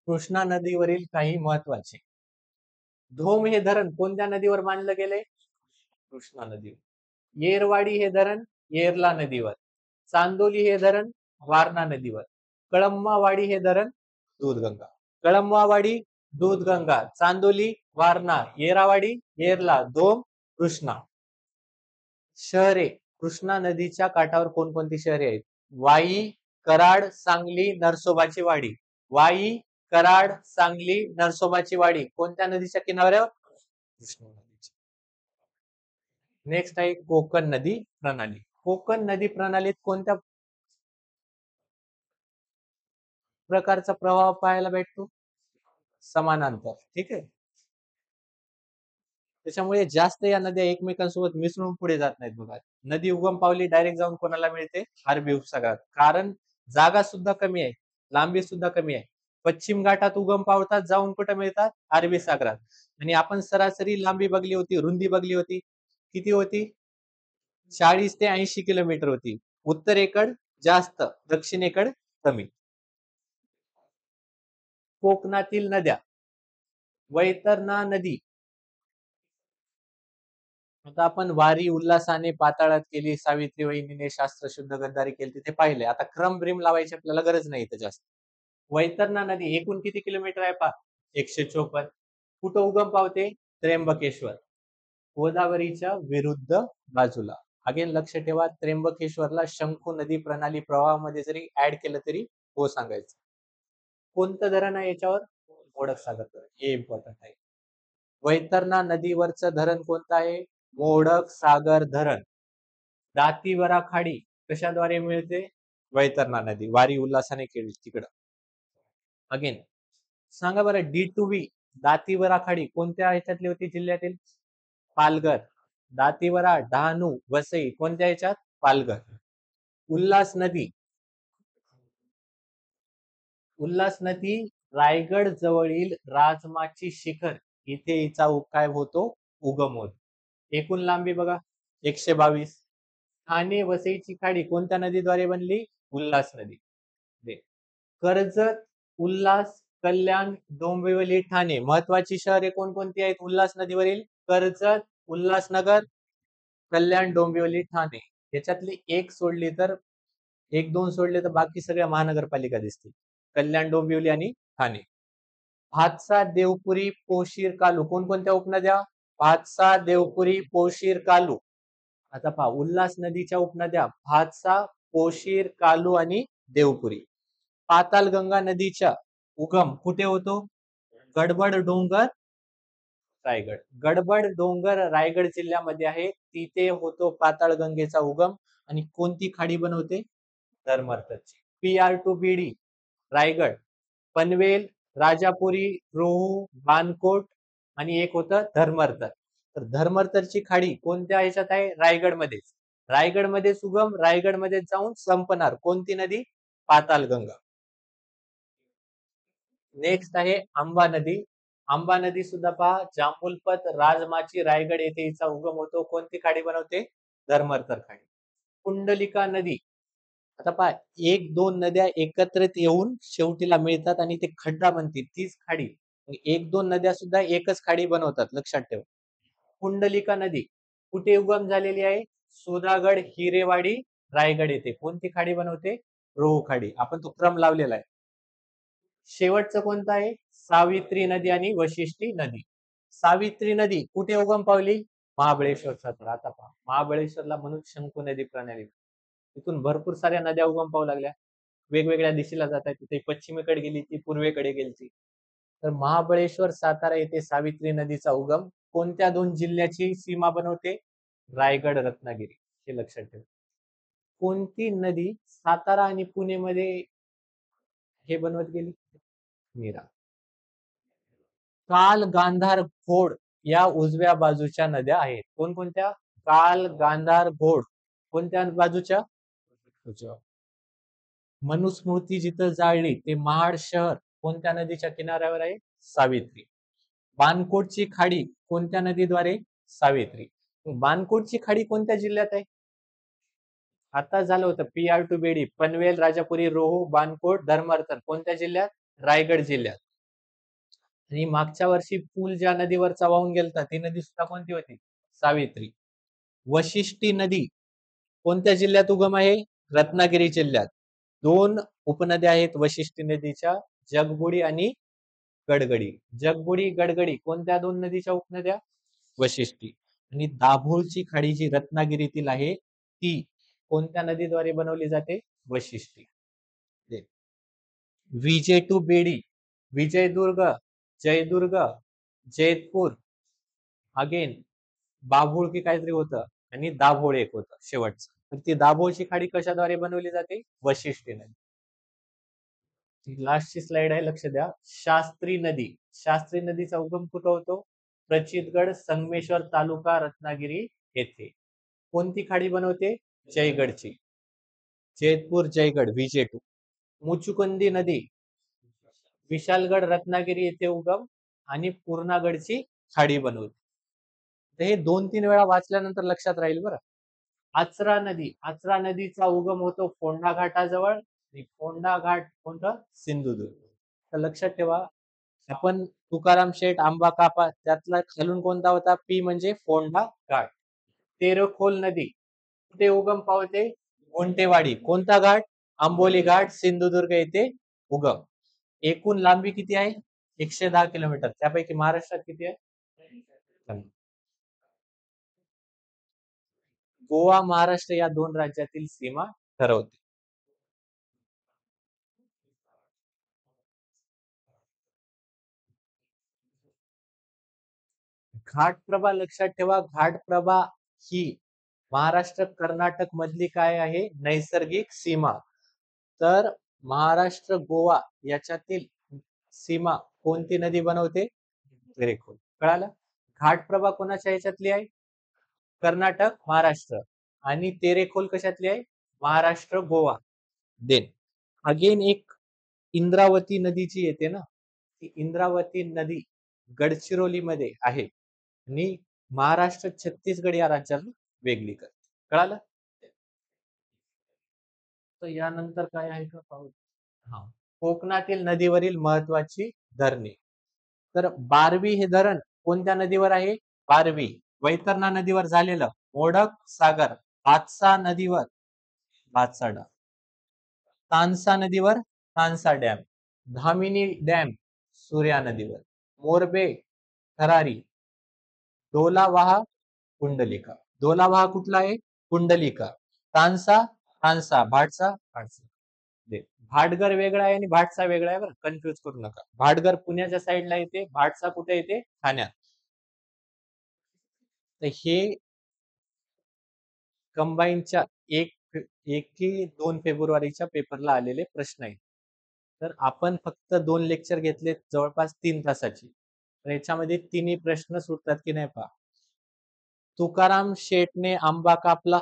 कृष्णा नदीवरील काही महत्वाचे. धोम हे धरण कोणत्या नदीवर बांधलं गेले? कृष्णा नदीवर. येरवाडी हे धरण येरला नदीवर. चांदोली हे धरण वारणा नदीवर. कळंबावाडी हे धरण दूधगंगा. कळंबावाडी दूधगंगा, चांदोली वारणा, येरावाडी येरला, धोम कृष्णा. शहरे कृष्णा नदीच्या काठावर कोणकोणती शहरे आहेत? वाई, कराड, सांगली, नरसोबाची वाडी. वाई, कराड, सांगली, नरसोबाची वाडी कोणत्या नदीच्या किनाऱ्यावर? कृष्णा नदीच्या. नेक्स्ट आहे कोकण नदी प्रणाली. कोकण नदी प्रणालीत कोणत्या प्रकारचा प्रवाह पाहायला भेटतो? समानांतर, ठीक आहे. त्याच्यामुळे जास्त या नद्या एकमेकांसोबत मिसळून पुढे जात नाहीत बघा. नदी उगम पावली डायरेक्ट जाऊन कोणाला मिळते? अरबी उपसागरात. कारण जागा सुद्धा कमी आहे, लांबी सुद्धा कमी आहे. पश्चिम घाटात उगम पावतात, जाऊन कुठे मिळतात? अरबी सागरात. आणि आपण सरासरी लांबी बघली होती, रुंदी बघली होती, किती होती? 40 ते 80 किलोमीटर होती. उत्तरेकड जास्त, दक्षिणेकड कमी. कोकणातील नद्या. वैतरणा नदी. आता आपण वारी उल्हासाने पाताळात केली, सावित्री वहिनीने शास्त्र शुद्ध गद्दारी केली, तिथे पाहिले. आता क्रम ब्रीम लावायची आपल्याला गरज नाही इथे जास्त. वैतरणा नदी एकूण किती किलोमीटर आहे पहा? 154. कुठं उगम पावते? त्र्यंबकेश्वर. गोदावरीच्या विरुद्ध बाजूला. अगेन लक्ष ठेवा, त्र्यंबकेश्वरला शंकू नदी प्रणाली प्रवाहामध्ये जरी ऍड केलं तरी हो सांगायचं. कोणतं धरण आहे याच्यावर? मोडक सागर धरण. हे इम्पॉर्टंट आहे. वैतरणा नदीवरचं धरण कोणतं आहे? मोडक सागर धरण. दातीवरा खाडी कशाद्वारे मिळते? वैतरणा नदी, वारी उल्हासाने केली तिकडं. अगेन सांगा बरं, D2V दातीवरा खाडी कोणत्या ह्याच्यातली होती? जिल्ह्यातील? पालघर. दातीवरा, डहाणू, वसई कोणत्या ह्याच्यात? पालघर. उल्हास नदी, उल्हास नदी रायगड जवळील राजमाची शिखर इथे हिचा काय होतो? उगम होतो. एकूण लांबी बघा 122. ठाणे वसईची खाडी कोणत्या नदीद्वारे बनली? उल्हास नदी. कर्जत, उल्हास, कल्याण, डोंबिवली, ठाणे महत्वाची शहरे कोणकोणती आहेत उल्हास नदीवरील? कर्जत, उल्हासनगर, कल्याण, डोंबिवली, ठाणे. याच्यातली एक सोडली तर, एक दोन सोडले तर बाकी सगळ्या महानगरपालिका दिसतील. कल्याण, डोंबिवली आणि ठाणे. भातसा, देवपुरी, पोशीर, कालू कोणकोणत्या उपनद्या? भातसा, देवपुरी, पोशीर, कालू. आता पहा, उल्हास नदीच्या उपनद्या भातसा, पोशीर, कालू आणि देवपुरी. पातालगंगा नदीच्या उगम कुठे होतो? गडबड डोंगर, रायगड. गडबड डोंगर रायगड जिल्ह्यामध्ये आहे, तिथे होतो पाताळगंगेचा उगम. आणि कोणती खाडी बनवते? धर्मार्थची. PR2BD रायगड, पनवेल, राजापुरी, रोहू, बानकोट आणि एक होतं धर्मार्थ. तर धर्मार्थची खाडी कोणत्या ह्याच्यात आहे? रायगड मध्ये. रायगडमध्ये सुगम, रायगडमध्ये जाऊन संपणार कोणती नदी? पातालगंगा. नेक्स्ट आहे आंबा नदी. आंबा नदी सुद्धा पहा, जांभुलपत, राजमाची, रायगड येथे हिचा उगम होतो. कोणती खाडी बनवते? धर्मरकर खाडी. कुंडलिका नदी, आता पहा, एक दोन नद्या एकत्रित येऊन शेवटीला मिळतात आणि ते खड्डा बनते, तीच खाडी. एक दोन नद्या सुद्धा एकच खाडी बनवतात, लक्षात ठेवा. कुंडलिका नदी कुठे उगम झालेली आहे? सुधागड, हिरेवाडी, रायगड येथे. कोणती खाडी बनवते? रोहू खाडी. आपण तो क्रम लावलेला आहे. शेवटचं कोणतं आहे? सावित्री नदी आणि वशिष्ठी नदी. सावित्री नदी कुठे उगम पावली? महाबळेश्वर सातारा. आता पहा, महाबळेश्वरला म्हणून शंकू नदी प्रणाली, तिथून भरपूर साऱ्या नद्या उगम पावू लागल्या, वेगवेगळ्या दिशेला जात आहेत. तिथे पश्चिमेकडे गेली, ती पूर्वेकडे गेली. तर महाबळेश्वर सातारा येथे सावित्री नदीचा उगम कोणत्या दोन जिल्ह्याची सीमा बनवते? रायगड, रत्नागिरी. हे लक्षात ठेवा. कोणती नदी सातारा आणि पुणे मध्ये हे बनवत गेली? मीरा. काल, गांधार, घोड या उजव्या बाजूच्या नद्या आहेत. कोणकोणत्या? काल, गांधार, घोड कोणत्या बाजूच्या? उजव्या. मनुस्मृती जिथं जाळली ते महाड शहर कोणत्या नदीच्या किनाऱ्यावर आहे? सावित्री. बाणकोटची खाडी कोणत्या नदीद्वारे? सावित्री. बाणकोटची खाडी कोणत्या जिल्ह्यात आहे? आता झालं होतं पी आर टू बेडी, पनवेल, राजापुरी, रोहू, बाणकोट, धर्मार्थन कोणत्या जिल्ह्यात? रायगड जिल्ह्यात. आणि मागच्या वर्षी पूल ज्या नदीवरचा वाहून गेलता ती नदी सुद्धा कोणती होती? सावित्री. वशिष्ठी नदी कोणत्या जिल्ह्यात उगम आहे? रत्नागिरी जिल्ह्यात. दोन उपनद्या आहेत वशिष्ठी नदीच्या, जगबुडी आणि गडगडी. जगबुडी, गडगडी कोणत्या दोन नदीच्या उपनद्या? वशिष्ठी. आणि दाभोळची खाडी जी रत्नागिरीतील आहे ती कोणत्या नदीद्वारे बनवली जाते? वशिष्ठी. विजय टू बेडी, विजयदुर्ग, जयदुर्ग, जैतपूर, अगेन बाभूळ की काहीतरी होतं आणि दाभोळ एक होतं शेवटचं. तर ती दाभोळची खाडी कशाद्वारे बनवली जाते? वशिष्ठी नदी. लास्टची स्लाइड आहे, लक्ष द्या. शास्त्री नदी, शास्त्री नदीचा उगम कुठं होतो? प्रचितगड, संगमेश्वर तालुका, रत्नागिरी येथे. कोणती खाडी बनवते? जयगडची. जैतपूर, जयगड, विजेटू. मुचुकुंदी नदी विशालगड, रत्नागिरी येथे उगम आणि पूर्णागडची खाडी बनवते. तर हे 2-3 वेळा वाचल्यानंतर लक्षात राहील बरं. आचरा नदी, आचरा नदीचा उगम होतो फोंडा घाटाजवळ. फोंडा घाट कोणतं? सिंधुदुर्ग. तर लक्षात ठेवा, आपण तुकाराम शेठ, आंबा कापा त्यातला खालून कोणता होता? पी म्हणजे फोंडा घाट. तेरखोल नदी कुठे उगम पावते? गुंटेवाडी. कोणता घाट? आंबोली घाट, सिंधुदुर्ग येथे उगम. एकूण लांबी किती आहे? 110 किलोमीटर. त्यापैकी महाराष्ट्रात किती आहे? गोवा, महाराष्ट्र या दोन राज्यातील सीमा ठरवते. घाटप्रभा लक्षात ठेवा, घाटप्रभा ही महाराष्ट्र कर्नाटक मधली काय आहे? नैसर्गिक सीमा. तर महाराष्ट्र गोवा याच्यातील सीमा कोणती नदी बनवते? तेरेखोल. कळालं? घाटप्रभा कोणाच्या ह्याच्यातली आहे? कर्नाटक, महाराष्ट्र. आणि तेरेखोल कशातली आहे? महाराष्ट्र, गोवा. देन अगेन एक इंद्रावती नदी जी येते ना, ती इंद्रावती नदी गडचिरोली मध्ये आहे आणि महाराष्ट्र, छत्तीसगड या राज्याला वेगळी करते. कळालं? तर यानंतर काय आहे का पाहू. हा, कोकणातील नदीवरील महत्वाची धरणे. तर बारवी हे धरण कोणत्या नदीवर आहे? बारवी. वैतरणा नदीवर झालेलं. मोडक सागर, भातसा नदीवर, भातसा डॅम. तानसा नदीवर, तानसा डॅम. धामिनी डॅम, सूर्या नदीवर. मोरबे, थरारी. डोलावाहा, कुंडलिका. डोलावाहा कुठला आहे? कुंडलिका. तानसा, तानसा. भाटसा, भाटसा. भाटघर वेगळा आहे आणि भाटसा वेगळा आहे, बरं, कन्फ्युज करू नका. भाटघर पुण्याच्या साईडला येते, भाटसा कुठे येते? ठाण्यात. तर हे कंबाईनच्या 1 की 2 फेब्रुवारीच्या पेपरला आलेले प्रश्न आहेत. तर आपण फक्त 2 लेक्चर घेतले जवळपास 3 तासाची. तर याच्यामध्ये तिन्ही प्रश्न सुटतात की नाही पहा. तुकाराम शेठने आंबा कापला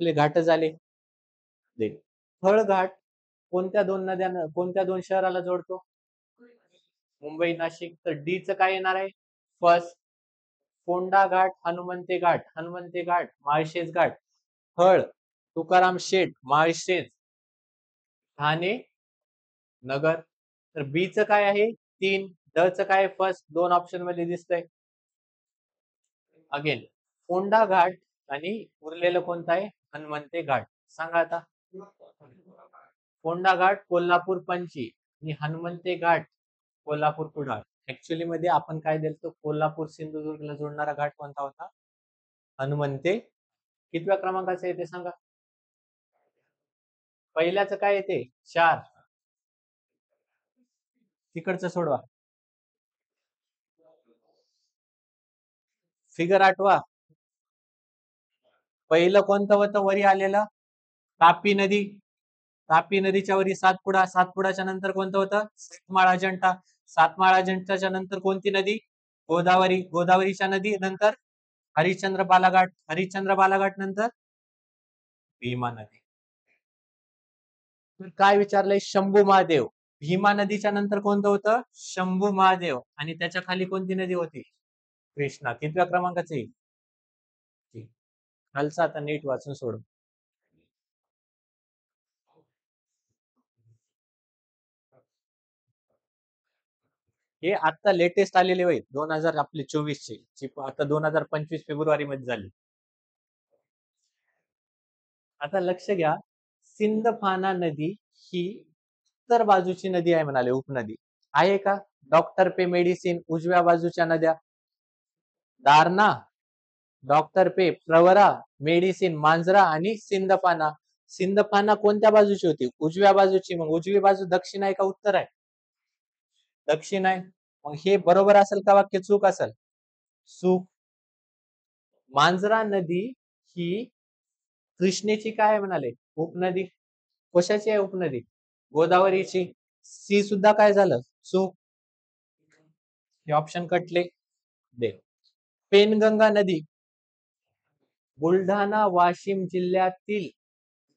आपले घाट झाले. फळघाट कोणत्या दोन नद्यांना, कोणत्या दोन शहराला जोडतो? मुंबई नाशिक. तर डी च काय येणार आहे? फर्स्ट. फोंडा घाट, हनुमंते घाट, हनुमंते घाट माळशेज घाट. फळ तुकाराम शेठ, माळशेज, ठाणे, नगर. तर बी च काय आहे? 3. ड च काय फर्स्ट दोन ऑप्शन मध्ये दिसतंय? अगेन फोंडा घाट आणि उरलेलं कोणतं आहे? हनुमंते घाट. सांगा आता. फोंडा घाट कोल्हापूर पंची आणि हनुमंते घाट कोल्हापूर कुडाळ. ऍक्च्युअली मध्ये आपण काय दिलतो? कोल्हापूर सिंधुदुर्गला जोडणारा घाट कोणता होता? हनुमंते. कितव्या क्रमांकाचं आहे ते सांगा. पहिल्याचं काय येते? 4. तिकडचं सोडवा. फिगर आठवा. पहिलं कोणतं होतं वरी आलेलं? तापी नदी. तापी नदीच्या वरी सातपुडा. सातपुडाच्या नंतर कोणतं होतं? सातमाळ अजंठा. सातमाळ अजंठाच्या नंतर कोणती नदी? गोदावरी. गोदावरीच्या नदी नंतर हरिश्चंद्र बालाघाट. हरिश्चंद्र बालाघाट नंतर भीमा नदी. काय विचारलंय? शंभू महादेव. भीमा नदीच्या नंतर कोणतं होतं? शंभू महादेव. आणि त्याच्या खाली कोणती नदी होती? कृष्णा. कितव्या क्रमांकाचे? खालचा आता नीट वाचून सोड. हे आता लेटेस्ट आलेले आहेत 2024 चे. आता 2025 फेब्रुवारी मध्ये झाली. आता लक्ष घ्या. सिंदफाना नदी ही उत्तर बाजूची नदी आहे म्हणाले, उपनदी आहे का? डॉक्टर पे मेडिसिन उजव्या बाजूच्या नद्या. दारणा, डॉक्टर पे, प्रवरा, मेडिसिन मांजरा आणि सिंदफाना. सिंदफाना कोणत्या बाजूची होती? उजव्या बाजूची. मग उजवी बाजू दक्षिण आहे का उत्तर आहे? दक्षिण आहे. मग हे बरोबर असेल का वाक्य चूक असेल? चूक. मांजरा नदी ही कृष्णेची काय म्हणाले? उपनदी. कशाची आहे उपनदी? गोदावरीची. सी सुद्धा काय झालं? चूक. हे ऑप्शन कटले. दे. पेनगंगा नदी बुलढाणा वाशिम जिल्ह्यातील,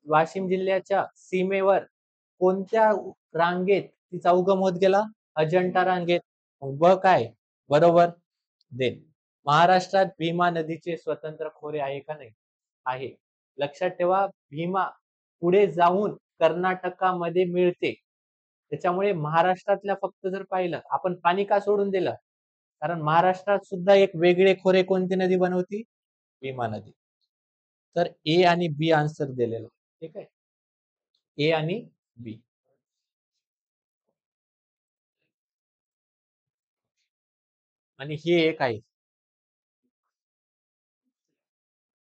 वाशिम जिल्ह्याच्या सीमेवर कोणत्या रांगेत तिचा उगम होत गेला? अजंठा रांगेत. ब काय बरोबर? दे. महाराष्ट्रात भीमा नदीचे स्वतंत्र खोरे आहे का? नाही आहे. लक्षात ठेवा, भीमा पुढे जाऊन कर्नाटकामध्ये मिळते. त्याच्यामुळे महाराष्ट्रातल्या फक्त जर पाहिलं आपण, पाणी का सोडून दिलं? कारण महाराष्ट्रात सुद्धा एक वेगळे खोरे कोणती नदी बनवती? भीमा नदी. तर ए आणि बी आन्सर दिलेला. ठीक आहे, ए आणि बी. आणि हे एक आहे.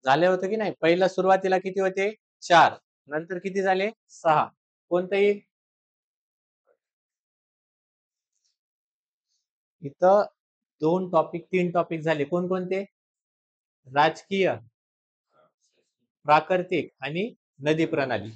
झाले होते की नाही? पहिला सुरुवातीला किती होते? 4. नंतर किती झाले? 6. कोणतंही इथं 2 टॉपिक 3 टॉपिक झाले. कोणकोणते? राजकीय, प्राकृतिक आणि नदी प्रणाली.